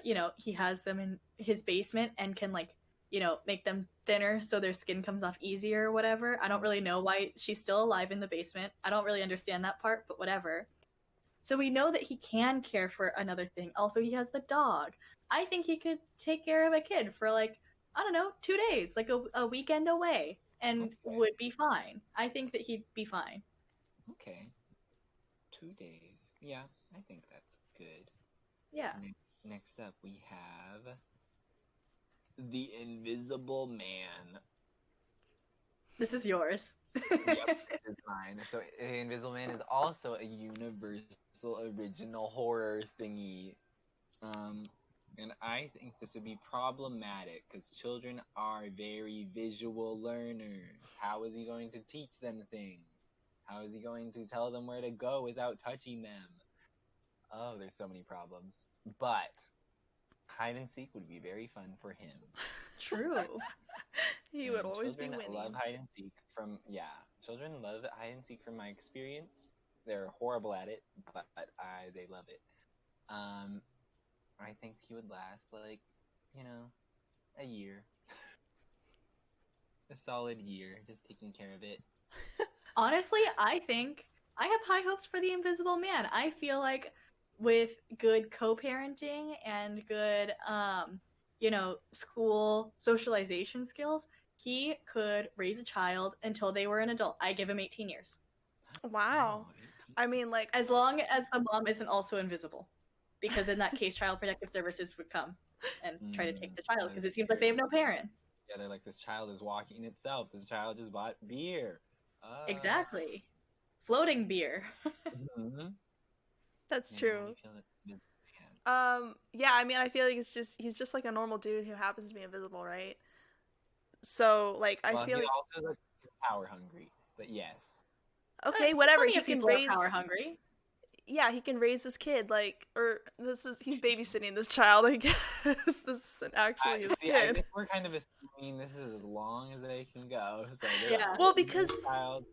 you know, he has them in his basement and can, like, you know, make them thinner so their skin comes off easier or whatever. I don't really know why she's still alive in the basement. I don't really understand that part, but whatever. So we know that he can care for another thing. Also, he has the dog. I think he could take care of a kid for, like, I don't know, 2 days, like a weekend away, and would be fine. I think that he'd be fine. Okay. 2 days. Yeah, I think that's good. Yeah. Next up, we have the Invisible Man. This is yours. Yep, this is mine. So, Invisible Man is also a Universal original horror thingy. And I think this would be problematic because children are very visual learners. How is he going to teach them things? How is he going to tell them where to go without touching them? Oh, there's so many problems. But hide and seek would be very fun for him. True. He would always be children winning. love hide and seek children love hide and seek from my experience. They're horrible at it, but they love it. I think he would last, like, you know, a year. A solid year, just taking care of it. Honestly, I think I have high hopes for the Invisible Man. I feel like with good co-parenting and good, you know, school socialization skills, he could raise a child until they were an adult. I give him 18 years. Wow. I mean, like, as long as the mom isn't also invisible, because in that case, Child Protective Services would come and try to take the child because it seems like they have no parents. Yeah, they're like, this child is walking itself. This child just bought beer. Exactly. Floating beer. Mm-hmm. That's true. Yeah, I mean, I feel like he's just like a normal dude who happens to be invisible, right? So, like, I feel like also like power hungry, but yes. Okay, whatever. He can raise power hungry. Yeah, he can raise his kid, like, or he's babysitting this child, I guess. This isn't actually his kid. I think we're kind of assuming this is as long as they can go. So yeah. Well, because child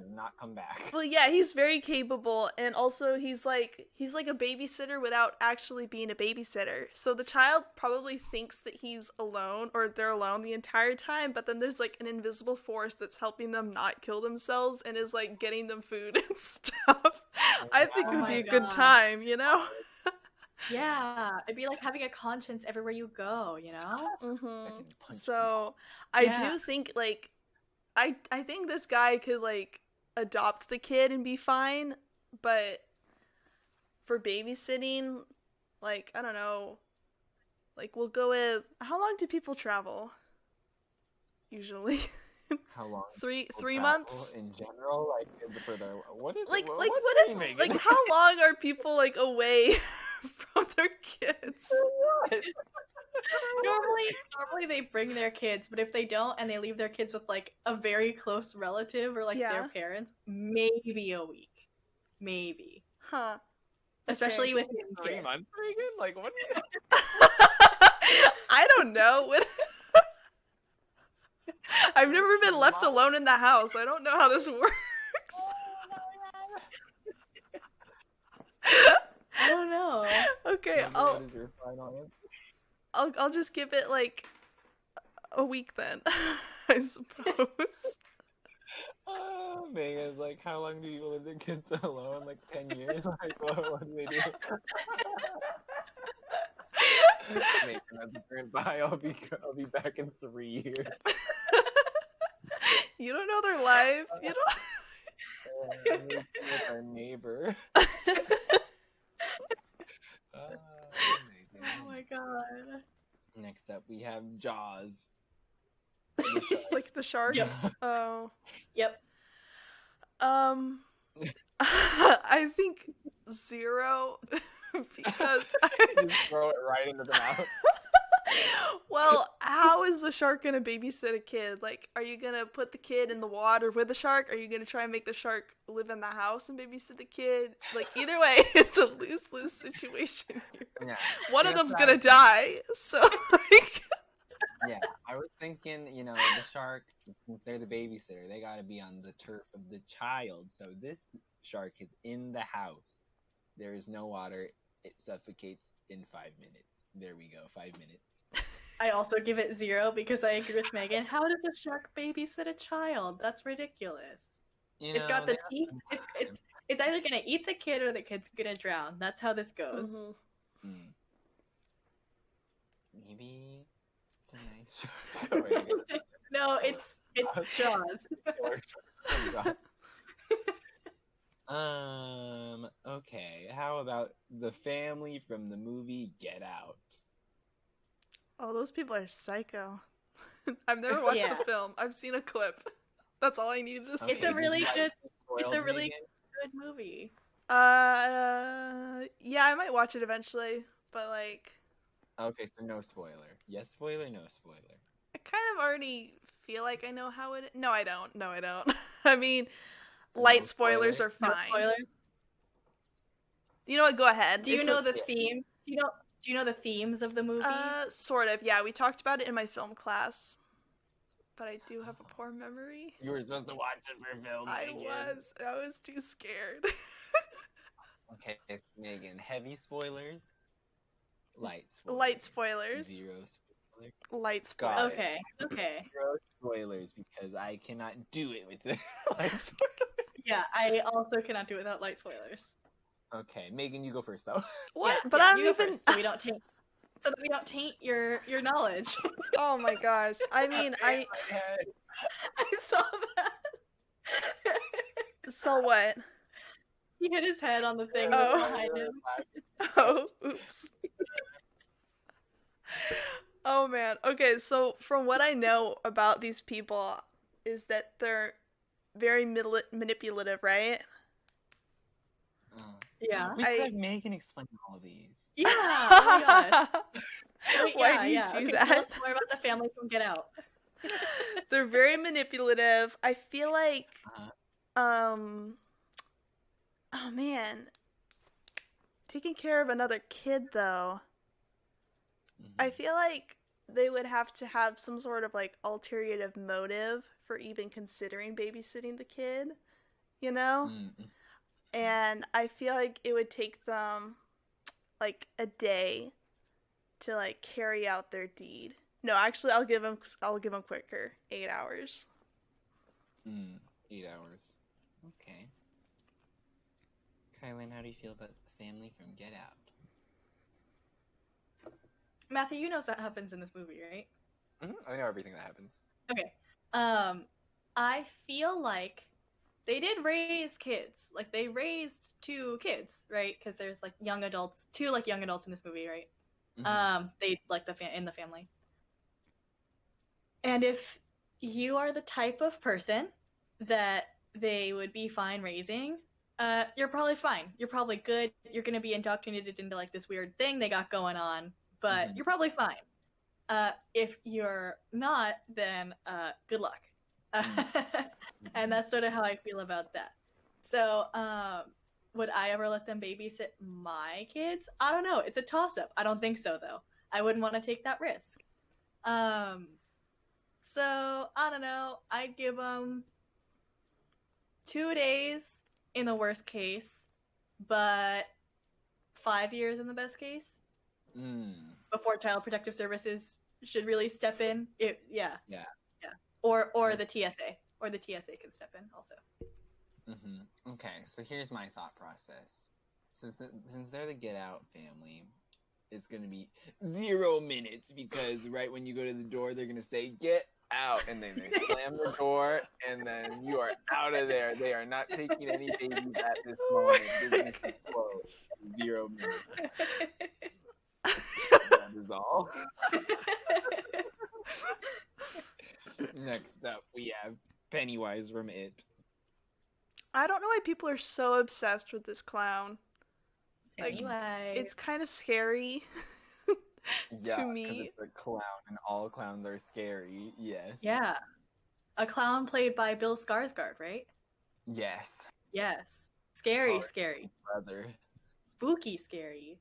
does not come back. Well, yeah, he's very capable, and also he's like a babysitter without actually being a babysitter. So the child probably thinks that he's alone, or they're alone the entire time, but then there's like an invisible force that's helping them not kill themselves and is like getting them food and stuff. I think it would be a good time, you know? Yeah, it'd be like having a conscience everywhere you go, you know? Mm-hmm. So I do think like I think this guy could like adopt the kid and be fine, but for babysitting, like, I don't know, like, we'll go with, how long do people travel usually? How long? 3 months in general, like for the what is like it? like what if like how long are people like away from their kids? Normally they bring their kids, but if they don't and they leave their kids with like a very close relative or like their parents, maybe a week, maybe. Huh? Especially with 3 months, Megan? Like what? I don't know. What? I've never been left alone in the house. I don't know how this works. I don't know. Okay, what is your final answer? I'll just give it like a week then, I suppose. Megan's like, how long do you live their kids alone? Like 10 years? Like what do they do? Megan, that's a current bye. I'll be back in 3 years. You don't know their life. You don't. With our neighbor. Oh my god. Next up, we have Jaws. Like the shark? Yep. Oh. Yep. I think 0 because just throw it right into the mouth. Well, how is the shark gonna babysit a kid? Like, are you gonna put the kid in the water with the shark? Are you gonna try and make the shark live in the house and babysit the kid? Like, either way, it's a lose-lose situation here. Yeah. One of them's gonna die, so like. Yeah, I was thinking, the shark, since they're the babysitter, they gotta be on the turf of the child. So this shark is in the house. There is no water. It suffocates in 5 minutes. There we go, 5 minutes. I also give it 0 because I agree with Megan. How does a shark babysit a child? That's ridiculous. It's got the teeth. It's either gonna eat the kid or the kid's gonna drown. That's how this goes. Mm-hmm. Maybe it's a nice shark. No, it's Jaws. Okay. How about the family from the movie Get Out? Oh, those people are psycho. I've never watched the film. I've seen a clip. That's all I needed to see. It's a really good. It's a really good movie. Yeah, I might watch it eventually, but like. Okay, so no spoiler. Yes spoiler, no spoiler. I kind of already feel like I know how it. No, I don't. No, I don't. I mean, light spoilers are fine. No spoilers. You know what? Go ahead. Do you know the themes? Do you know the themes of the movie? Sort of. Yeah, we talked about it in my film class, but I do have a poor memory. You were supposed to watch it for film. I was too scared. Okay, Megan. Heavy spoilers. Light spoilers. Light spoilers. 0 spoilers. Light spoilers. Okay. 0 spoilers because I cannot do it with the light spoilers. Yeah, I also cannot do it without light spoilers. Okay, Megan, you go first though. What? But I'm you even first, so that we don't taint your knowledge. Oh my gosh! I mean, I saw that. So what? He hit his head on the thing behind him. Oh, oops. Oh man. Okay, so from what I know about these people is that they're very manipulative, right? Yeah. We could have Megan explain all of these. Yeah. Oh my gosh. Wait, Why do you do that? Tell us more about the family from Get Out. They're very manipulative. I feel like, oh man, taking care of another kid though. I feel like they would have to have some sort of like ulterior motive for even considering babysitting the kid, you know? And I feel like it would take them like a day to like carry out their deed. No, actually, I'll give them quicker. 8 hours. 8 hours. Okay. Kylan, how do you feel about the family from Get Out? Matthew, you know what happens in this movie, right? I know everything that happens. Okay. I feel like they did raise kids. Like, they raised 2 kids, right? Because there's, like, young adults. 2, like, young adults in this movie, right? They, like, in the family. And if you are the type of person that they would be fine raising, you're probably fine. You're probably good. You're going to be indoctrinated into, like, this weird thing they got going on. But you're probably fine. If you're not, then good luck. And that's sort of how I feel about that. So, would I ever let them babysit my kids? I don't know. It's a toss-up. I don't think so, though. I wouldn't want to take that risk. So, I don't know. I'd give them 2 days in the worst case, but 5 years in the best case. Before Child Protective Services should really step in. Yeah. Or the TSA. Or the TSA can step in also. Okay, so here's my thought process. Since they're the Get Out family, it's going to be 0 minutes because right when you go to the door, they're going to say, "Get out," and then they slam the door, and then you are out of there. They are not taking any babies at this moment. Business is closed. 0 minutes. That is all. Next up, we have Pennywise from It. I don't know why people are so obsessed with this clown. Like, Pennywise. it's kind of scary to me. It's a clown, and all clowns are scary. Yes. Yeah. A clown played by Bill Skarsgård, right? Yes. Yes. Scary. Brother. Spooky scary.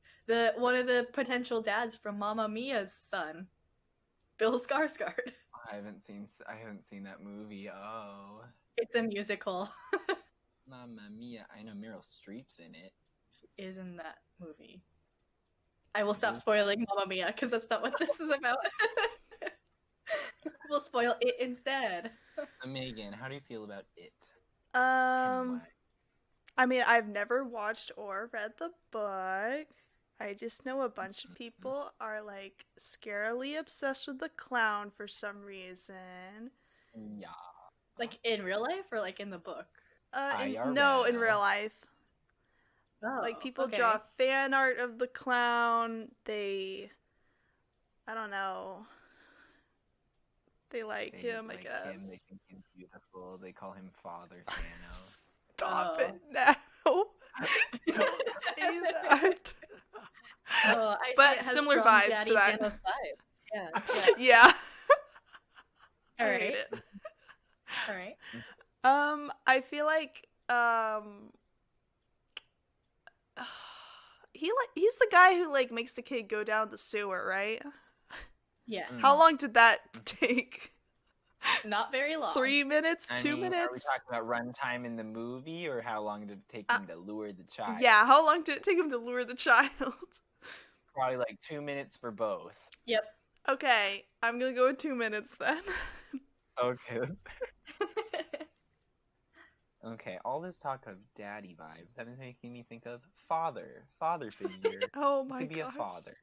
One of the potential dads from Mamma Mia's son, Bill Skarsgård. I haven't seen that movie. Oh. It's a musical. Mamma Mia. I know Meryl Streep's in it. She is in that movie. I will stop spoiling Mamma Mia because that's not what this is about. We'll spoil it instead. Megan, how do you feel about It? I mean, I've never watched or read the book. I just know a bunch of people are like scarily obsessed with the clown for some reason. Yeah. Like in real life or like in the book? No, in real life. Oh, like people okay. draw fan art of the clown. I don't know. They like him, I guess. They think he's beautiful. They call him Father Thanos. Stop it now. Don't say that. Oh, but similar vibes to that. Vibes. Yeah. All right. All right. I feel like he's the guy who like makes the kid go down the sewer, right? Yes. How long did that take? Not very long. 3 minutes? 2 minutes? Are we talking about runtime in the movie, or how long did it take him to lure the child? Yeah, how long did it take him to lure the child? Probably like 2 minutes for both. Yep. Okay, I'm gonna go with 2 minutes then. Okay. Okay, all this talk of daddy vibes, that is making me think of father figure. Oh my god. Could be a father.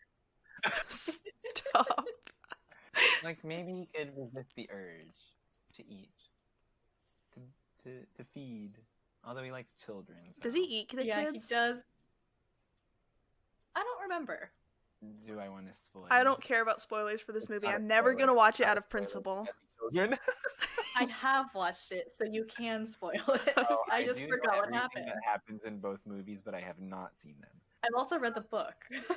Stop. Like maybe he could resist the urge to eat, to feed. Although he likes children. So. Does he eat the Yeah, kids? he does. I don't remember. Do I want to spoil? I don't care about spoilers for this It's movie. not a I'm never spoiler. gonna watch it Not out a of spoiler. principle. Children. I have watched it, so you can spoil it. Oh, I just do know forgot what everything happened. that happens in both movies, but I have not seen them. I've also read the book.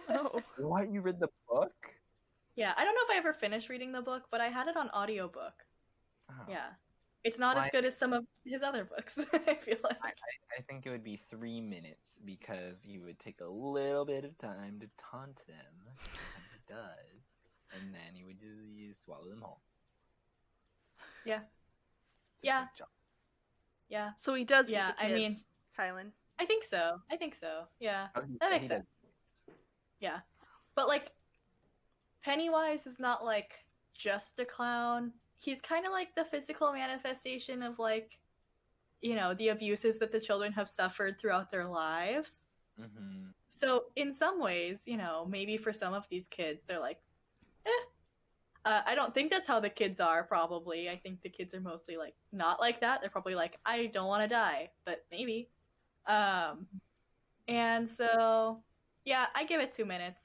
Oh. What? You read the book? Yeah, I don't know if I ever finished reading the book, but I had it on audiobook. Oh. Yeah. It's not as good as some of his other books, I feel like. I think it would be 3 minutes because he would take a little bit of time to taunt them, as he does, and then he would just swallow them whole. Yeah. Just Yeah. like John. Yeah. So he does Yeah, eat the kids, I mean- Kylan. I think so. Yeah. Oh, That he makes does. sense. Yeah. But like Pennywise is not like just a clown. He's kind of like the physical manifestation of like, you know, the abuses that the children have suffered throughout their lives. Mm-hmm. So in some ways, you know, maybe for some of these kids, they're like, I don't think that's how the kids are, probably. I think the kids are mostly like not like that. They're probably like, I don't want to die, but maybe. And so, yeah, I give it 2 minutes.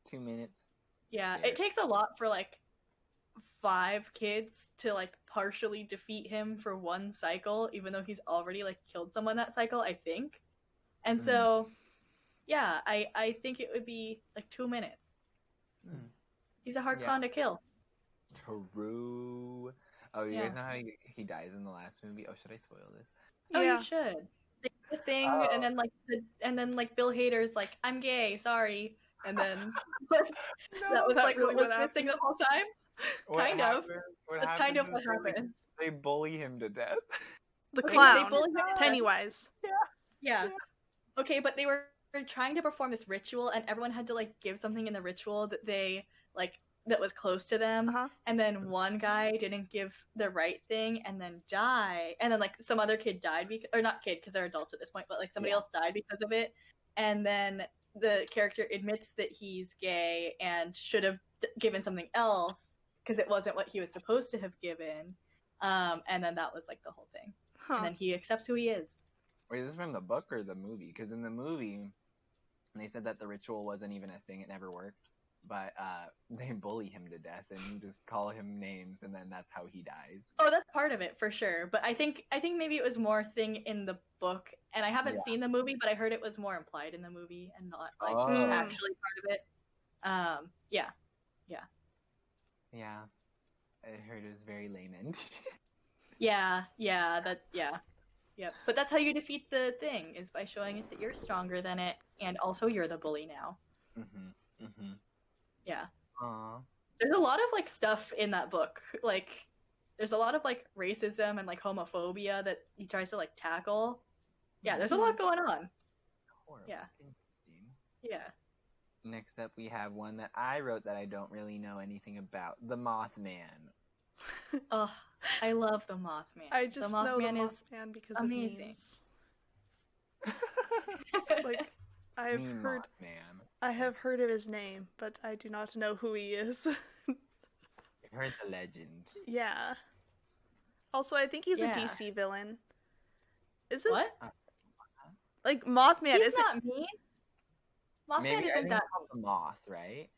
2 minutes. Yeah, Fair. it takes a lot for like 5 kids to like partially defeat him for one cycle, even though he's already like killed someone that cycle, I think. And so, yeah, I think it would be like 2 minutes. Mm. He's a hard Yeah. clown to kill. True. Oh, you Yeah. guys know how he dies in the last movie? Oh, should I spoil this? Oh, Yeah. you should. The thing, Oh. and then like Bill Hader's like, I'm gay, sorry, and then that was Is that like really what was what missing the whole time. Kind of. That's kind of what is they- happens. They bully him to death. The Okay, clown. they bully him to death. Pennywise. Yeah. Okay, but they were trying to perform this ritual, and everyone had to like give something in the ritual that they like that was close to them. Uh-huh. And then one guy didn't give the right thing and then die. And then like some other kid died or not kid because they're adults at this point, but like somebody else died because of it. And then the character admits that he's gay and should have given something else because it wasn't what he was supposed to have given. And then that was like the whole thing. Huh. And then he accepts who he is. Wait, is this from the book or the movie? Because in the movie, they said that the ritual wasn't even a thing; it never worked. But they bully him to death and just call him names, and then that's how he dies. Oh, that's part of it for sure. But I think maybe it was more thing in the book, and I haven't seen the movie, but I heard it was more implied in the movie and not like actually part of it. Yeah. Yeah, I heard it was very layman. Yeah. But that's how you defeat the thing, is by showing it that you're stronger than it, and also you're the bully now. Yeah. Aww. There's a lot of like stuff in that book. Like there's a lot of like racism and like homophobia that he tries to like tackle. Yeah, there's a lot going on. Horrible. Yeah. Interesting. Yeah. Next up, we have one that I wrote that I don't really know anything about: the Mothman. Oh, I love the Mothman. I just the know the Mothman is Mothman because amazing. of memes. It's like I've Me heard Mothman. I have heard of his name, but I do not know who he is. I heard the legend. Yeah. Also, I think he's a Yeah. DC villain. Is it? What? Like Mothman He's isn't not mean. Mothman Maybe I isn't think that. it's called the Moth, right?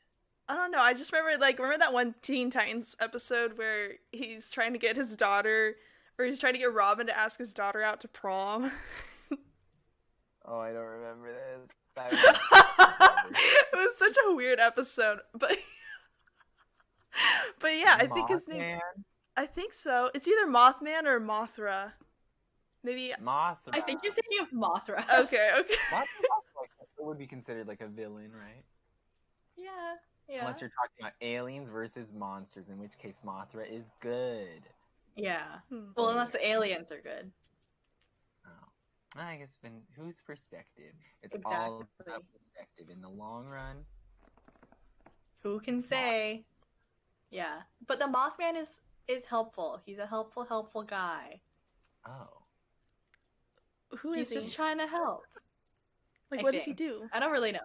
I don't know. I just remember that one Teen Titans episode where he's trying to get his daughter, or he's trying to get Robin to ask his daughter out to prom. Oh, I don't remember this. It was such a weird episode, but yeah, I think his name. Mothman? I think so. It's either Mothman or Mothra. Maybe. Mothra. I think you're thinking of Mothra. Okay. Mothra like, would be considered like a villain, right? Yeah. Unless you're talking about aliens versus monsters, in which case Mothra is good. Yeah. Hmm. Well, unless the aliens are good. Oh. I guess in whose perspective? It's Exactly. all about perspective. In the long run, Who can say? Yeah. But the Mothman is helpful. He's a helpful guy. oh. Who He's is just he? tries to help. Like, I what does he think. do? I don't really know.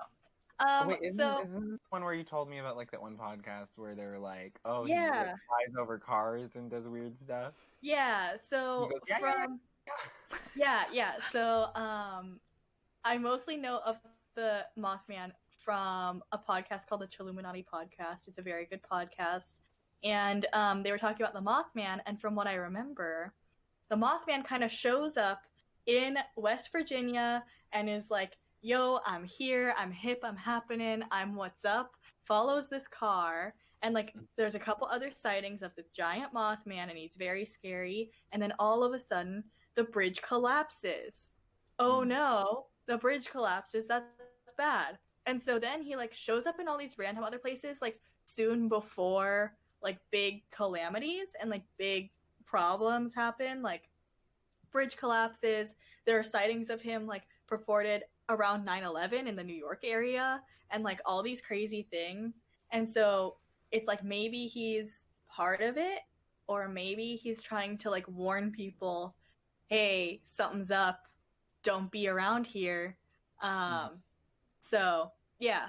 Wait, isn't so this one where you told me about like that one podcast where they were like, oh, he Yeah. like, flies over cars and does weird stuff? yeah, so He goes, yeah, from Yeah. So, I mostly know of the Mothman from a podcast called the Chilluminati Podcast. It's a very good podcast. And they were talking about the Mothman, and from what I remember, the Mothman kind of shows up in West Virginia and is like, yo, I'm here, I'm hip, I'm happening, I'm what's up, follows this car, and like there's a couple other sightings of this giant Mothman, and he's very scary, and then all of a sudden the bridge collapses. Oh no, the bridge collapses, that's bad. And so then he like shows up in all these random other places like soon before like big calamities and like big problems happen, like bridge collapses. There are sightings of him like purported around 9/11 in the New York area, and like all these crazy things. And so it's like maybe he's part of it, or maybe he's trying to like warn people, hey, something's up, don't be around here. So yeah,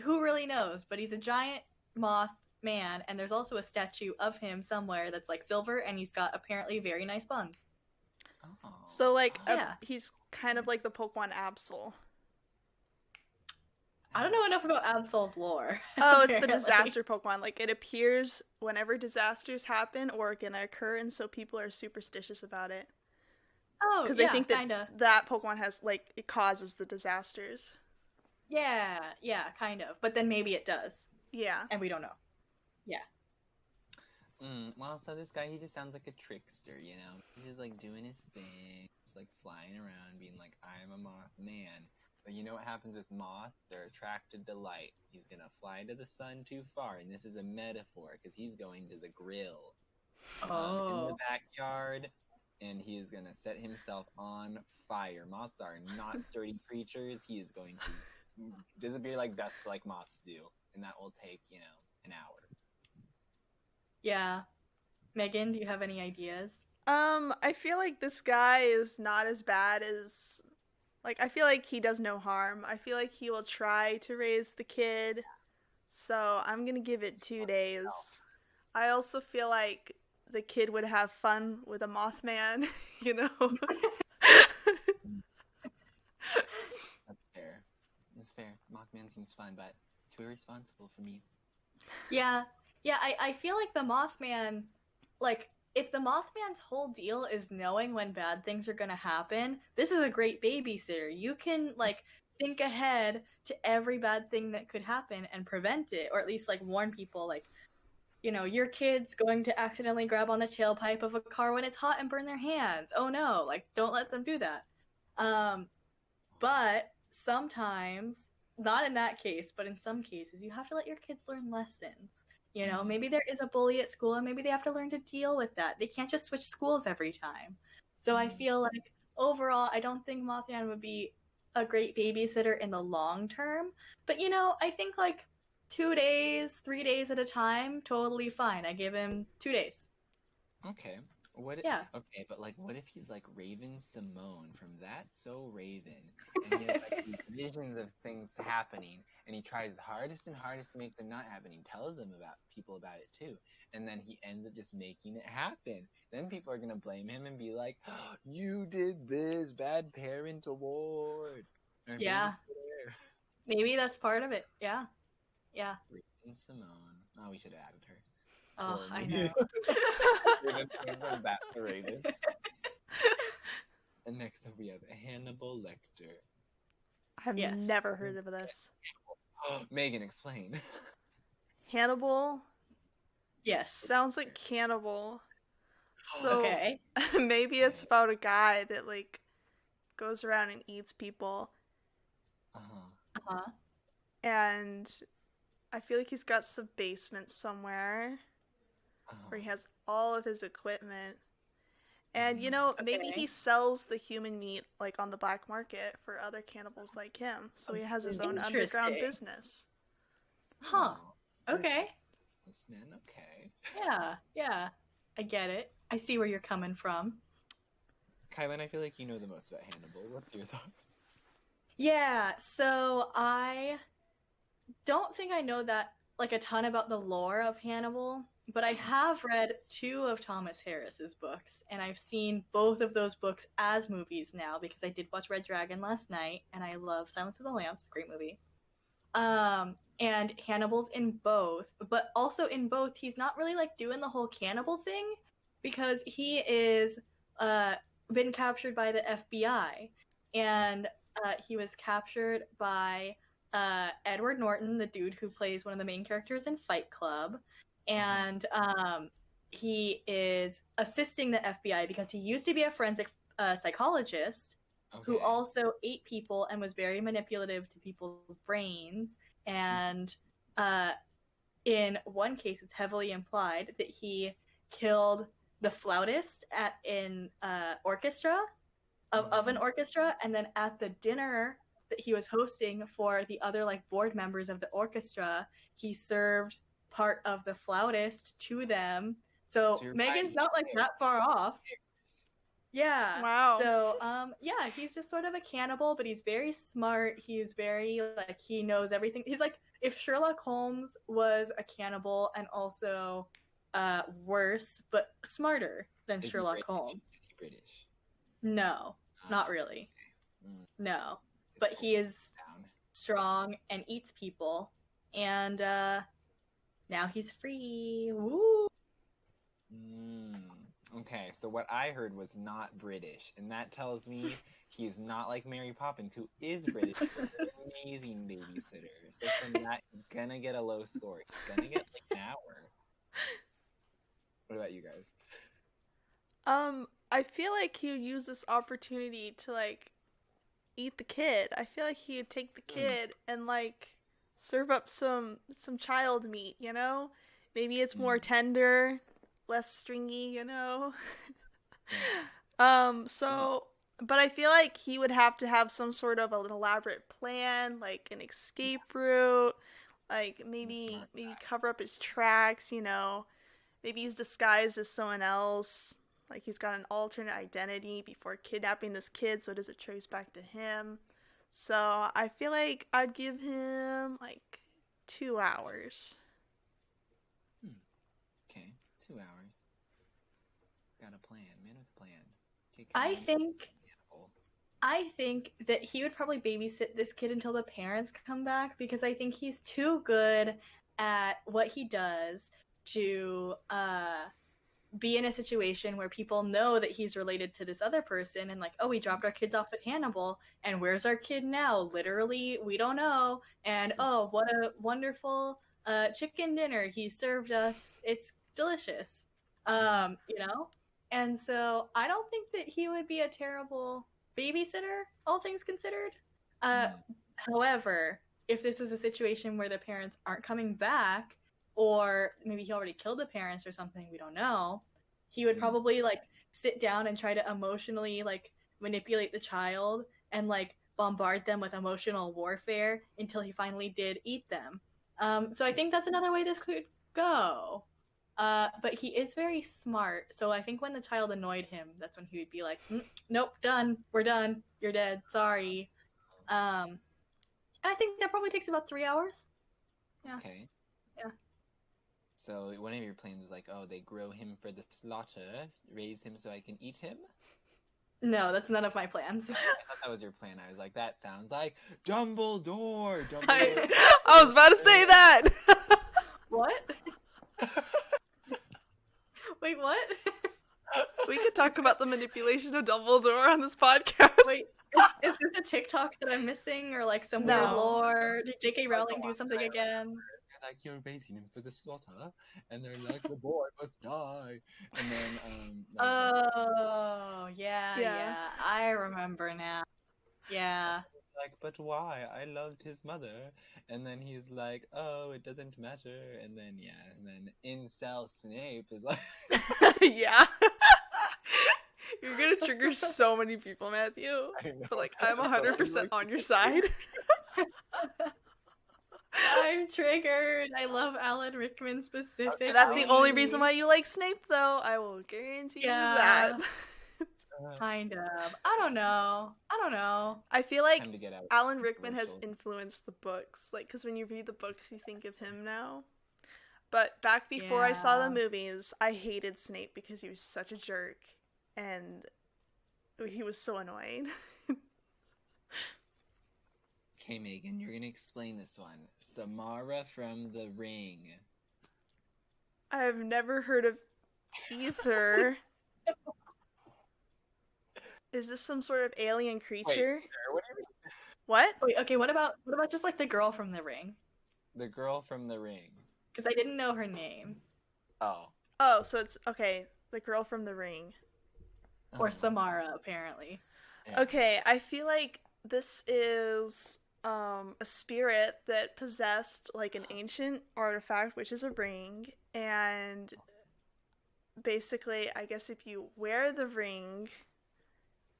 who really knows? But he's a giant moth man, and there's also a statue of him somewhere that's like silver, and he's got apparently very nice buns. Oh. So like he's kind of like the Pokemon Absol. I don't know enough about Absol's lore. Oh, it's the disaster Pokemon. Like, it appears whenever disasters happen or are gonna occur, and so people are superstitious about it. Oh, because they think that that Pokemon has, like, it causes the disasters. Yeah, kind of. But then maybe it does. Yeah. And we don't know. Yeah. Well, so this guy, he just sounds like a trickster, you know? He's just, like, doing his thing. Just, like, flying around, being like, I'm a moth man. But you know what happens with moths? They're attracted to light. He's gonna fly to the sun too far, and this is a metaphor, because he's going to the grill in the backyard, and he is gonna set himself on fire. Moths are not sturdy creatures. He is going to disappear like dust like moths do, and that will take, you know, an hour. Yeah. Megan, do you have any ideas? I feel like this guy is not as bad as... Like, I feel like he does no harm. I feel like he will try to raise the kid. So I'm gonna give it 2 days. I also feel like the kid would have fun with a Mothman, you know? That's fair. That's fair. Mothman seems fun, but too irresponsible for me. Yeah, I feel like the Mothman, like, if the Mothman's whole deal is knowing when bad things are gonna happen, this is a great babysitter. You can, like, think ahead to every bad thing that could happen and prevent it, or at least, like, warn people, like, you know, your kid's going to accidentally grab on the tailpipe of a car when it's hot and burn their hands. Oh no, like, don't let them do that. But sometimes, not in that case, but in some cases, you have to let your kids learn lessons. You know, maybe there is a bully at school and maybe they have to learn to deal with that. They can't just switch schools every time. So I feel like overall, I don't think Mothman would be a great babysitter in the long term. But, you know, I think like 2 days, 3 days at a time, totally fine. I give him 2 days. Okay. Okay, but like, what if he's like Raven Simone from That's So Raven, and he has like these visions of things happening, and he tries hardest and hardest to make them not happen. He tells them people about it too, and then he ends up just making it happen. Then people are gonna blame him and be like, oh, "You did this, bad parent award." Yeah. Maybe that's part of it. Yeah. Raven Simone. Oh, we should have added her. Oh, I know. From that to Raven. And next up we have Hannibal Lecter. I've never heard of this. Megan, explain. Hannibal? Yes. Sounds like cannibal. So okay. Maybe it's about a guy that like goes around and eats people. And I feel like he's got some basement somewhere. Where he has all of his equipment. And, you know, maybe he sells the human meat, like, on the black market for other cannibals like him. So he has his own underground business. Huh. Okay. Businessman, okay. Yeah. I get it. I see where you're coming from. Kylan, I feel like you know the most about Hannibal. What's your thoughts? Yeah, so I don't think I know that, like, a ton about the lore of Hannibal. but I have read 2 of Thomas Harris's books, and I've seen both of those books as movies now because I did watch Red Dragon last night, and I love Silence of the Lambs. It's a great movie. And Hannibal's in both, but also in both, he's not really like doing the whole cannibal thing because he is been captured by the FBI, and he was captured by Edward Norton, the dude who plays one of the main characters in Fight Club, and he is assisting the FBI because he used to be a forensic psychologist who also ate people and was very manipulative to people's brains. And in one case, it's heavily implied that he killed the flautist at an orchestra of an orchestra, and then at the dinner that he was hosting for the other like board members of the orchestra, he served part of the flautist to them. So Megan's not like that far off. Yeah. Wow. So, yeah, he's just sort of a cannibal, but he's very smart. He's very, like, he knows everything. He's like, if Sherlock Holmes was a cannibal and also worse, but smarter than Sherlock Holmes. Is he British? No, not really. No. But he is strong and eats people. And now he's free. Woo! Okay, so what I heard was not British, and that tells me he's not like Mary Poppins, who is British, but an amazing babysitter. So from that, he's gonna get a low score. He's gonna get like an hour. What about you guys? I feel like he would use this opportunity to like eat the kid. I feel like he would take the kid and like serve up some child meat, you know? Maybe it's more tender, less stringy, you know? But I feel like he would have to have some sort of an elaborate plan, like an escape route, like maybe cover up his tracks, you know? Maybe he's disguised as someone else, like he's got an alternate identity before kidnapping this kid, so it doesn't trace back to him. So I feel like I'd give him like 2 hours. Okay, 2 hours. Got a plan, man with a plan. Okay, I think that he would probably babysit this kid until the parents come back, because I think he's too good at what he does to be in a situation where people know that he's related to this other person and like, oh, we dropped our kids off at Hannibal and where's our kid now? Literally, we don't know. And oh, what a wonderful chicken dinner he served us. It's delicious. You know? And so I don't think that he would be a terrible babysitter, all things considered. However, if this is a situation where the parents aren't coming back, or maybe he already killed the parents or something, we don't know, he would probably like sit down and try to emotionally like manipulate the child and like bombard them with emotional warfare until he finally did eat them. So I think that's another way this could go. But he is very smart, so I think when the child annoyed him, that's when he would be like, nope, done, we're done, you're dead, sorry. And I think that probably takes about 3 hours. Yeah. Okay. Yeah. So one of your plans is like, oh, they grow him for the slaughter, raise him so I can eat him? No, that's none of my plans. I thought that was your plan. I was like, that sounds like Dumbledore. I was about to say that. What? Wait, what? We could talk about the manipulation of Dumbledore on this podcast. Wait, is this a TikTok that I'm missing, or like some weird lore? Did J.K. Rowling do something again? Like, you're raising him for the slaughter, and they're like, the boy must die, and then oh yeah, I remember now. Yeah. Like, but why? I loved his mother. And then he's like, oh, it doesn't matter. And then incel Snape is like, yeah. You're gonna trigger so many people, Matthew. But like, I'm 100% on your side. I'm triggered. I love Alan Rickman specifically. That's the only reason why you like Snape, though. I will guarantee you that. Kind of. I don't know. I feel like Alan Rickman has influenced the books. Like, because when you read the books, you think of him now. But back before I saw the movies, I hated Snape because he was such a jerk, and he was so annoying. Okay, Megan, you're gonna explain this one. Samara from The Ring. I've never heard of either. Is this some sort of alien creature? Wait, what do you mean? What? Wait, okay, what about just like the girl from The Ring? The girl from The Ring. Because I didn't know her name. Oh. Oh, so it's, okay, the girl from The Ring. Or Samara, apparently. Yeah. Okay, I feel like this is a spirit that possessed like an ancient artifact, which is a ring, and basically, I guess if you wear the ring,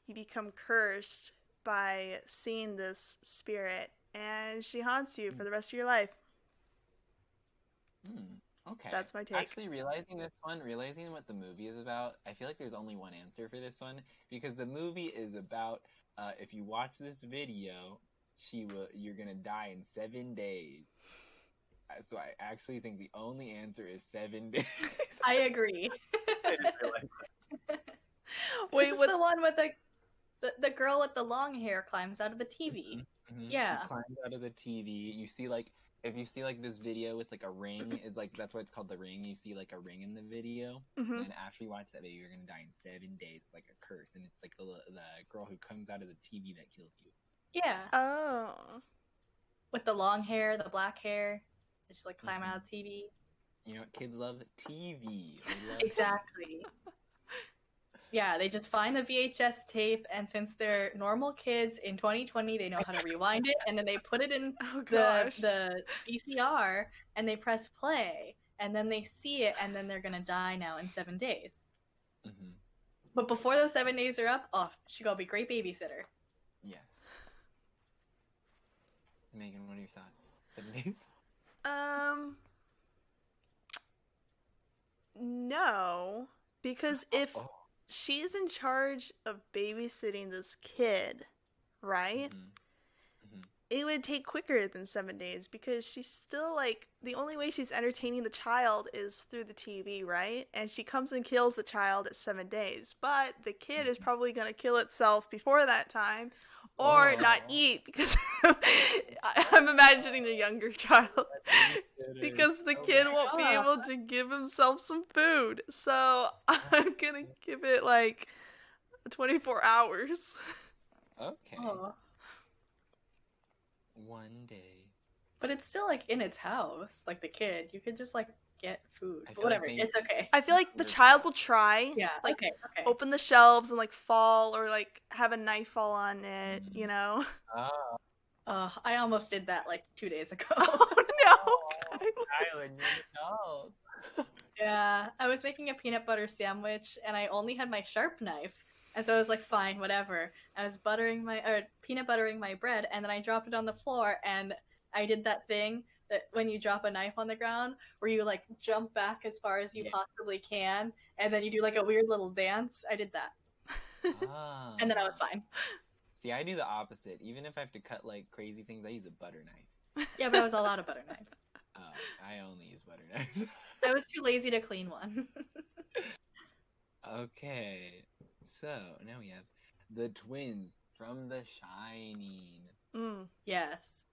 you become cursed by seeing this spirit, and she haunts you for the rest of your life. Okay. That's my take. Actually, realizing what the movie is about, I feel like there's only one answer for this one, because the movie is about, if you watch this video, you're gonna die in 7 days. So I actually think the only answer is 7 days. I agree. I just realized that. Wait, what's the one with the girl with the long hair climbs out of the TV? Mm-hmm. Yeah. She climbs out of the TV. You see, like, if you see like this video with like a ring, it's like that's why it's called The Ring. You see like a ring in the video, and after you watch that video, you're gonna die in 7 days. It's like a curse, and it's like the girl who comes out of the TV that kills you. Yeah. Oh. With the long hair, the black hair, just like climb out of the TV. You know what kids love? TV. Exactly. Yeah, they just find the VHS tape, and since they're normal kids in 2020, they know how to rewind it, and then they put it in the VCR, and they press play, and then they see it, and then they're gonna die now in 7 days. Mm-hmm. But before those 7 days are up, she gonna be a great babysitter. Yes. Megan, what are your thoughts? 7 days? No, because if she's in charge of babysitting this kid, right? It would take quicker than 7 days because she's still like, the only way she's entertaining the child is through the TV, right? And she comes and kills the child at 7 days, but the kid is probably going to kill itself before that time or not eat because I'm imagining a younger child because the kid won't be able to give himself some food. So I'm going to give it like 24 hours. Okay. Oh. 1 day. But it's still like in its house, like the kid. You could just like get food. But feel whatever, like it's okay. I feel like the child will try. Yeah, like, okay. open the shelves and like fall or like have a knife fall on it, you know? I almost did that like 2 days ago. Oh no! Kylan, you're an Yeah, I was making a peanut butter sandwich and I only had my sharp knife. And so I was like, fine, whatever. I was peanut buttering my bread, and then I dropped it on the floor, and I did that thing that when you drop a knife on the ground, where you like jump back as far as you possibly can, and then you do like a weird little dance. I did that. And then I was fine. See, I do the opposite. Even if I have to cut like crazy things, I use a butter knife. Yeah, but I was a lot of butter knives. I only use butter knives. I was too lazy to clean one. Okay. So, now we have the twins from The Shining. Yes.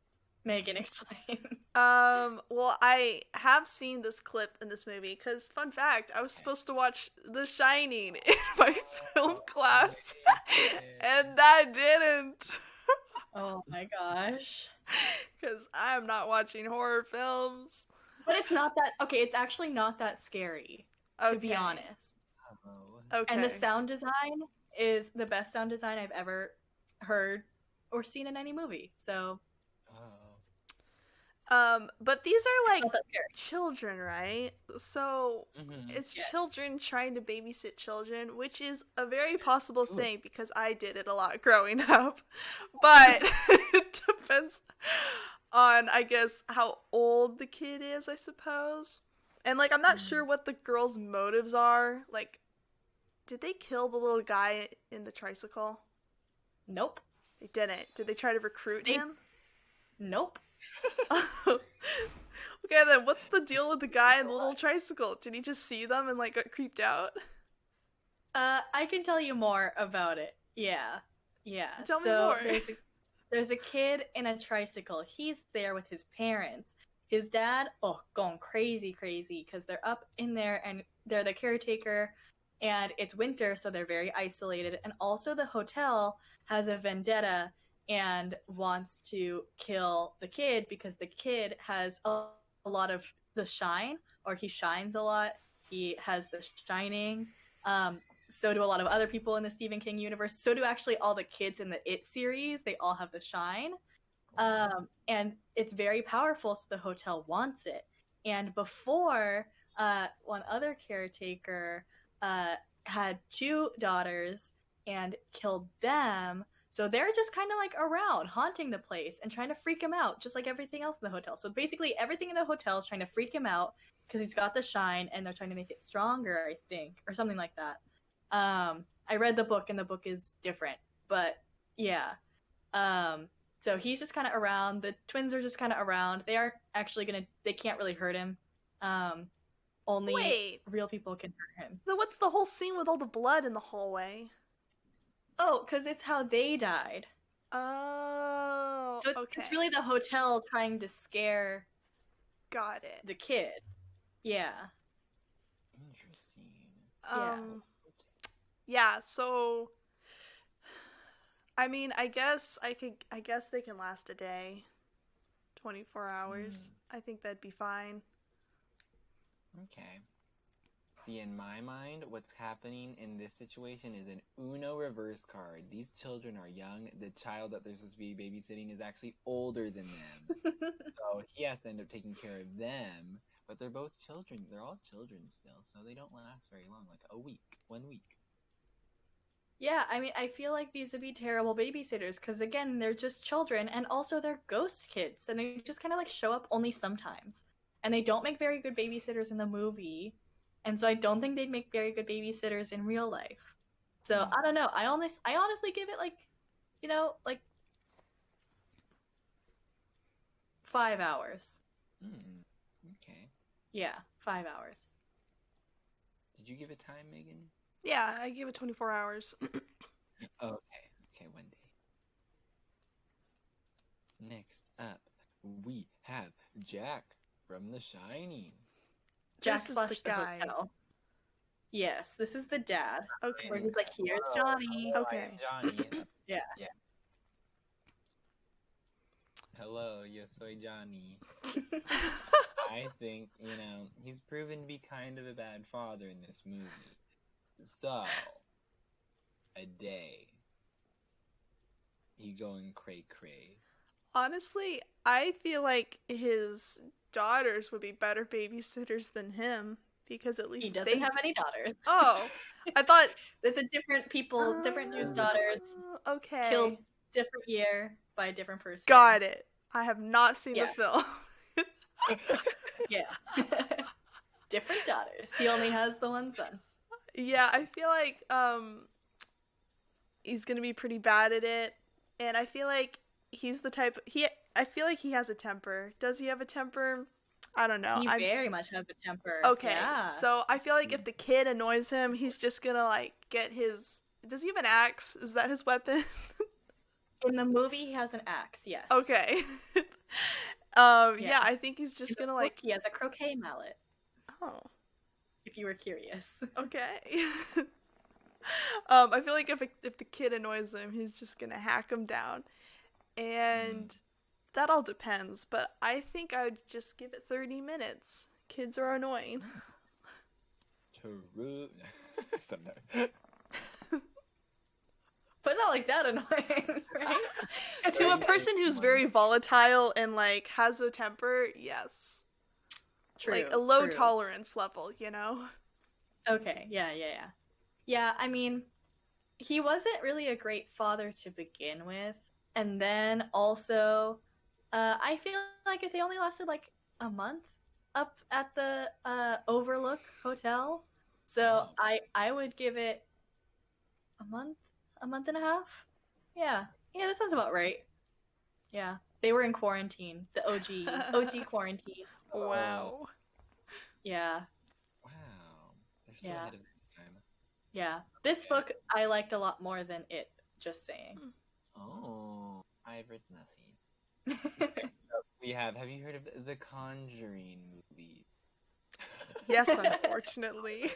Megan, explain. Well, I have seen this clip in this movie, because, fun fact, I was supposed to watch The Shining in my film class, and I didn't. Oh my gosh. Because I'm not watching horror films. But it's not that, okay, it's actually not that scary, to be honest. Okay. And the sound design is the best sound design I've ever heard or seen in any movie. So. But these are like children, right? So it's children trying to babysit children, which is a very possible thing because I did it a lot growing up. But it depends on, I guess, how old the kid is, I suppose. And like, I'm not sure what the girl's motives are. Like, did they kill the little guy in the tricycle? Nope. They didn't. Did they try to recruit him? Nope. Okay, then what's the deal with the guy in the little tricycle? Did he just see them and like got creeped out? I can tell you more about it. Yeah. Tell me more. There's a kid in a tricycle. He's there with his parents. His dad, going crazy because they're up in there and they're the caretaker and it's winter, so they're very isolated. And also the hotel has a vendetta and wants to kill the kid because the kid has a lot of the shine, or he shines a lot. He has the shining. So do a lot of other people in the Stephen King universe. So do actually all the kids in the It series. They all have the shine. And it's very powerful, so the hotel wants it. And before, one other caretaker had 2 daughters and killed them. So they're just kind of like around, haunting the place and trying to freak him out, just like everything else in the hotel. So basically everything in the hotel is trying to freak him out because he's got the shine and they're trying to make it stronger, I think, or something like that. I read the book and the book is different, but yeah. So he's just kind of around. The twins are just kind of around. They are actually they can't really hurt him. Only real people can hurt him. Then what's the whole scene with all the blood in the hallway? Oh, because it's how they died. Oh, so it's really the hotel trying to scare Got it. The kid. Yeah. Interesting. Yeah, so I mean, I guess they can last a day. 24 hours. I think that'd be fine. Okay. See, in my mind, what's happening in this situation is an Uno reverse card. These children are young. The child that they're supposed to be babysitting is actually older than them. So he has to end up taking care of them. But they're both children. They're all children still, so they don't last very long. Like a week. 1 week. Yeah, I mean, I feel like these would be terrible babysitters because, again, they're just children, and also they're ghost kids, and they just kind of like show up only sometimes. And they don't make very good babysitters in the movie, and so I don't think they'd make very good babysitters in real life. So I don't know. I honestly give it like, like 5 hours. Okay. Yeah, 5 hours. Did you give it time, Megan? Yeah, I give it 24 hours. Okay, 1 day. Next up, we have Jack from The Shining. Jack slash the hotel. Yes, this is the dad. Okay. Where he's like, here's Johnny. Okay. Johnny. Yeah. Hello, yo soy Johnny. I think, he's proven to be kind of a bad father in this movie. So, a day. He going cray-cray. Honestly, I feel like his daughters would be better babysitters than him, because at least he doesn't have any daughters. Oh, I thought it's a different dude's daughters. Okay. Killed different year by a different person. Got it. I have not seen the film. Yeah. Different daughters. He only has the one son. Yeah, I feel like he's gonna be pretty bad at it, and I feel like he's the type. I feel like he has a temper. Does he have a temper? I don't know. He very much has a temper. Okay, yeah. So I feel like if the kid annoys him, he's just gonna like get his. Does he have an axe? Is that his weapon? In the movie, he has an axe. Yes. Okay. Yeah, I think he's just gonna like. He has a croquet mallet. Oh. If you were curious. Okay. I feel like if the kid annoys him, he's just gonna hack him down, and that all depends. But I think I would just give it 30 minutes. Kids are annoying. True. But not like that annoying, right? To a person who's very volatile and like has a temper, yes. True. Like a low tolerance level, Okay, yeah. Yeah, I mean, he wasn't really a great father to begin with. And then also, I feel like if they only lasted like a month up at the Overlook Hotel, so I would give it a month and a half. Yeah, that sounds about right. Yeah, they were in quarantine, the OG quarantine. Wow. Yeah. Wow. They're so ahead of their time. Yeah. This book I liked a lot more than it, just saying. Oh, I've read nothing. Have you heard of the Conjuring movie? Yes, unfortunately.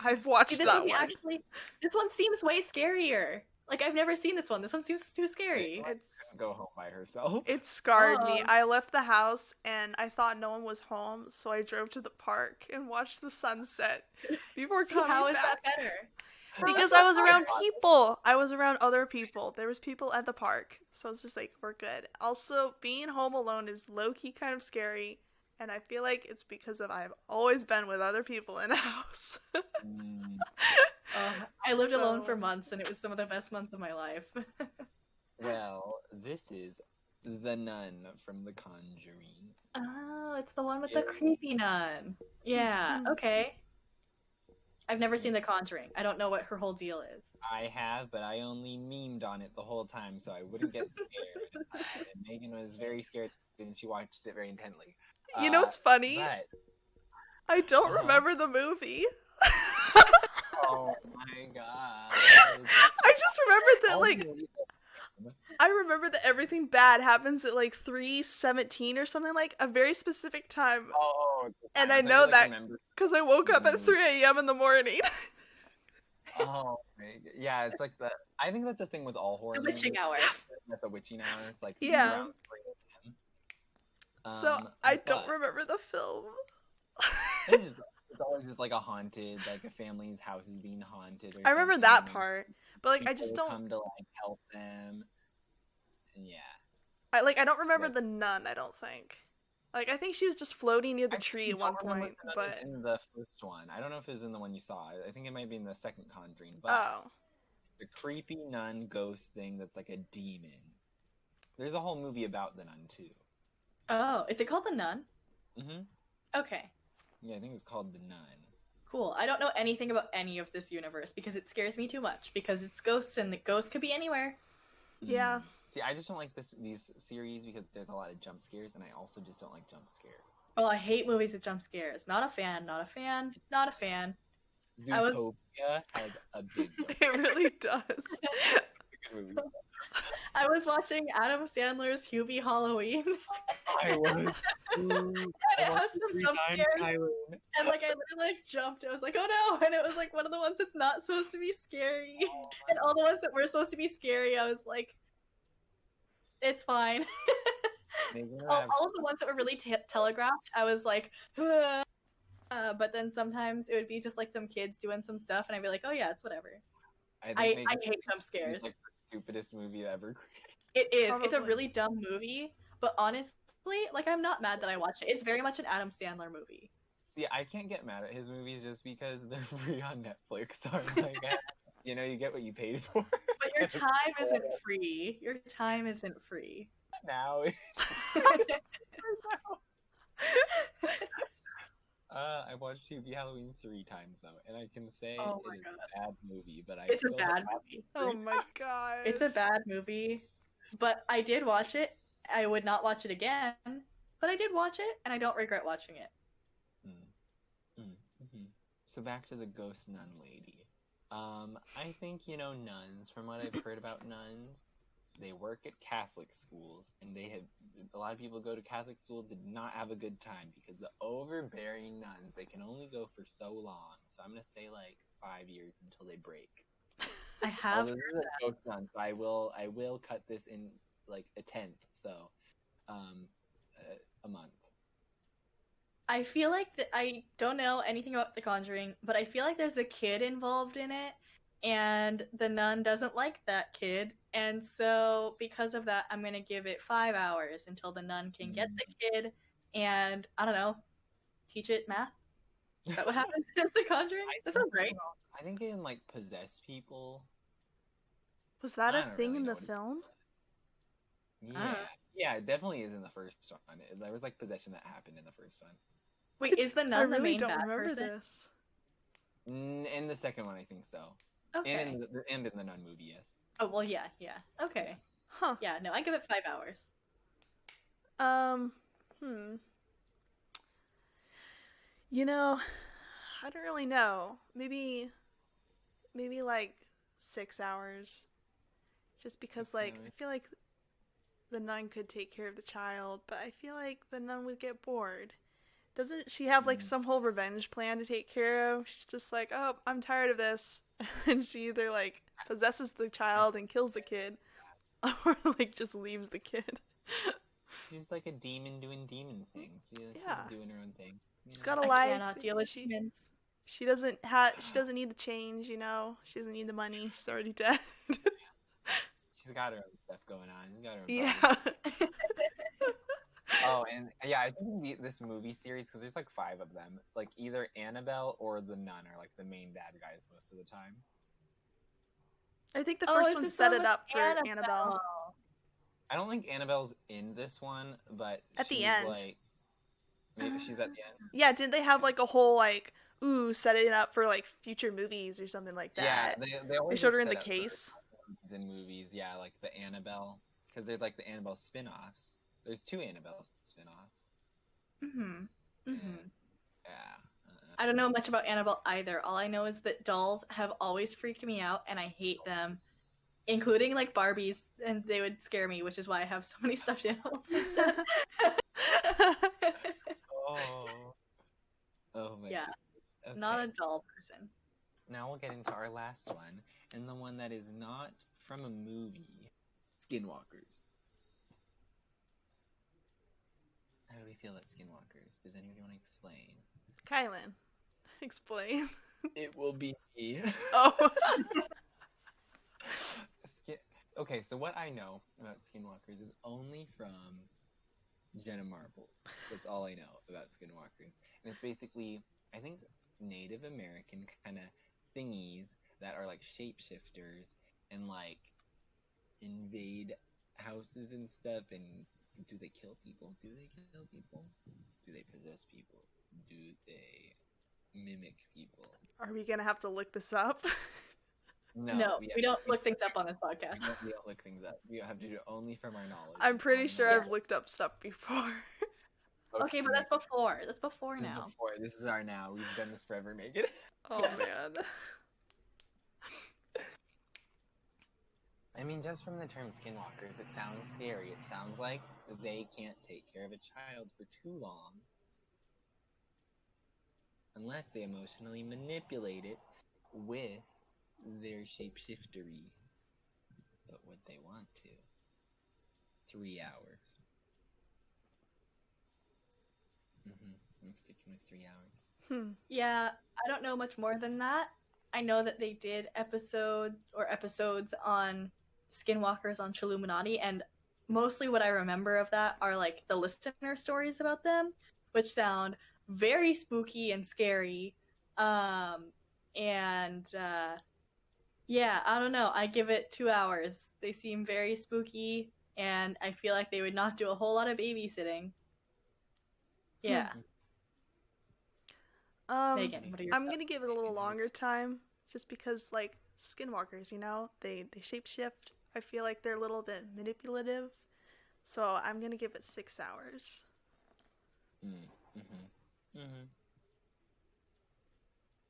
I've watched this that one. one. Actually, this one seems way scarier. Like, I've never seen this one. This one seems too scary. It's go home by herself. It scarred me. I left the house and I thought no one was home, so I drove to the park and watched the sunset before coming back. How is that better? Because I was around people. I was around other people. There was people at the park. So it's just like, we're good. Also, being home alone is low-key kind of scary. And I feel like it's because I've always been with other people in a house. I lived alone for months, and it was some of the best months of my life. Well, this is the nun from The Conjuring. Oh, it's the one with the creepy nun. Yeah, okay. I've never seen The Conjuring. I don't know what her whole deal is. I have, but I only memed on it the whole time, so I wouldn't get scared. And Megan was very scared, and she watched it very intently. You know what's funny? But... I don't remember the movie. Oh my god. I just remembered that, like... I remember that everything bad happens at, like, 3:17 or something, like, a very specific time. Oh, and I know that because I woke up at 3 a.m. in the morning. Oh, my god. Yeah, it's like the... I think that's the thing with all horror movies. The witching hour. That's the witching hour. It's like... Yeah. around 3 a.m. So, I don't remember the film. It's always just like a haunted, like a family's house is being haunted. Or I remember that part, but like I just don't come to like help them. And yeah. I don't remember the nun. I don't think. Like I think she was just floating near the tree at one point. But in the first one, I don't know if it was in the one you saw. I think it might be in the second Conjuring. But the creepy nun ghost thing that's like a demon. There's a whole movie about the nun too. Oh, is it called The Nun? Mm-hmm. Okay. Yeah, I think it was called The Nun. Cool. I don't know anything about any of this universe because it scares me too much because it's ghosts and the ghosts could be anywhere. Yeah. See, I just don't like these series because there's a lot of jump scares, and I also just don't like jump scares. Oh, I hate movies with jump scares. Not a fan. Not a fan. Not a fan. Zootopia has a big jump scare. It really does. Good movie. I was watching Adam Sandler's Hubie Halloween. I was. And it has some jump scares. And like I literally jumped. I was like, oh no! And it was like one of the ones that's not supposed to be scary. And all the ones that were supposed to be scary, I was like, it's fine. all of the ones that were really telegraphed, I was like, but then sometimes it would be just like some kids doing some stuff, and I'd be like, oh yeah, it's whatever. I hate jump scares. It's like the stupidest movie ever created. It is. Probably. It's a really dumb movie, but honestly, like I'm not mad that I watched it. It's very much an Adam Sandler movie. See, I can't get mad at his movies just because they're free on Netflix. So I'm like, you know, you get what you paid for. But your time isn't free. Your time isn't free. Now. I watched Hubie Halloween 3 times though, and I can say it is a bad movie. But it's a bad movie. Oh my god! It's a bad movie, but I did watch it. I would not watch it again, but I did watch it, and I don't regret watching it. Mm-hmm. So back to the ghost nun lady. I think, you know, nuns, from what I've heard about nuns, they work at Catholic schools, and a lot of people go to Catholic school did not have a good time because the overbearing nuns, they can only go for so long. So I'm going to say like 5 years until they break. I have heard that. Ghost nuns, so I will cut this in like a 10th, so a month. I feel like I don't know anything about The Conjuring, but I feel like there's a kid involved in it, and the nun doesn't like that kid, and so because of that, I'm gonna give it 5 hours until the nun can get the kid, and I don't know, teach it math. Is that what happens in The Conjuring? That sounds right. I think they can like possess people. Was that a thing in the film? Yeah, it definitely is in the first one. There was like possession that happened in the first one. Wait, is the nun the main bad person? This. In the second one, I think so. Okay. And in the nun movie, yes. Oh well, yeah. Okay. Huh. Yeah, no, I give it 5 hours. You know, I don't really know. Maybe like 6 hours. Just because, like, I feel like the nun could take care of the child, but I feel like the nun would get bored. Doesn't she have, like, some whole revenge plan to take care of? She's just like, oh, I'm tired of this. And she either, like, possesses the child and kills the kid, or, like, just leaves the kid. She's like a demon doing demon things. She's doing her own thing. She's got a life. I cannot deal with demons. She doesn't need the change, you know? She doesn't need the money. She's already dead. She's got her own stuff going on. She's got her own Oh, and yeah, I think this movie series, because there's like 5 of them, like either Annabelle or the nun are like the main bad guys most of the time. I think the first one set it up for Annabelle. I don't think Annabelle's in this one, but at the end, like, maybe she's at the end. Yeah, didn't they have like a whole like setting up for like future movies or something like that? Yeah, they showed her in the case. In movies, yeah, like the Annabelle, because there's like the Annabelle spin-offs. There's 2 Annabelle spin-offs. Yeah. I don't know much about Annabelle either. All I know is that dolls have always freaked me out, and I hate them, including like Barbies, and they would scare me, which is why I have so many stuffed animals instead. Oh my. Yeah, okay. Not a doll person. Now we'll get into our last one, and the one that is not from a movie, Skinwalkers. How do we feel about Skinwalkers? Does anyone want to explain? Kylan, explain. It will be me. Oh. Okay, so what I know about Skinwalkers is only from Jenna Marbles. That's all I know about Skinwalkers. And it's basically, I think, Native American kind of thingies that are like shapeshifters and like invade houses and stuff. And do they kill people? Do they kill people? Do they possess people? Do they mimic people? Are we gonna have to look this up? No, we don't look things up on this podcast. We don't look things up. We have to do it only from our knowledge. I'm pretty sure I've looked up stuff before. Okay, but that's before. That's before now. This is our now. We've done this forever, Megan. Oh, man. I mean, just from the term Skinwalkers, it sounds scary. It sounds like they can't take care of a child for too long unless they emotionally manipulate it with their shapeshiftery. But would they want to? 3 hours. I'm sticking with 3 hours. Yeah, I don't know much more than that. I know that they did episodes on Skinwalkers on Chilluminati, and mostly what I remember of that are like the listener stories about them, which sound very spooky and scary. Yeah, I don't know. I give it 2 hours. They seem very spooky, and I feel like they would not do a whole lot of babysitting. Yeah. Megan, what are your I'm gonna give it a little longer time, just because like Skinwalkers, you know, they shapeshift. I feel like they're a little bit manipulative, so I'm gonna give it 6 hours.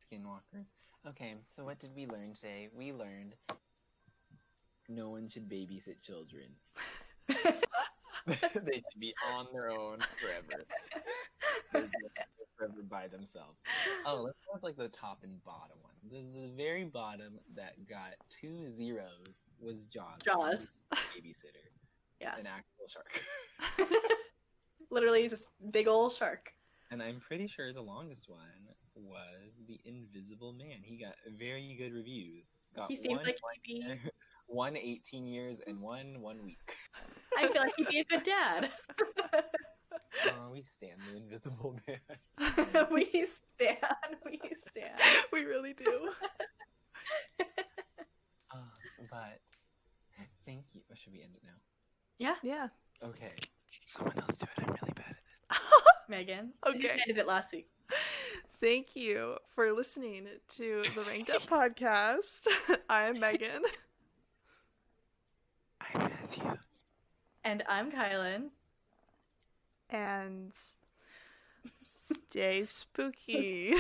Skinwalkers. Okay, so what did we learn today? We learned no one should babysit children. They should be on their own forever. They're forever by themselves. Oh, let's go with like the top and bottom one. The very bottom that got 2 zeros was Jaws. Jaws. Babysitter. Yeah. An actual shark. Literally just big old shark. And I'm pretty sure the longest one was The Invisible Man. He got very good reviews. He seems like he'd be... one 18 years and one week. I feel like he'd be a good dad. We stand The Invisible Man. We stand. We really do. But thank you. Or should we end it now? Yeah. Okay. Someone else do it. I'm really bad at this. Megan. Okay. I did it last week. Thank you for listening to the Ranked Up Podcast. I'm Megan. I'm Matthew. And I'm Kylan. And Stay spooky.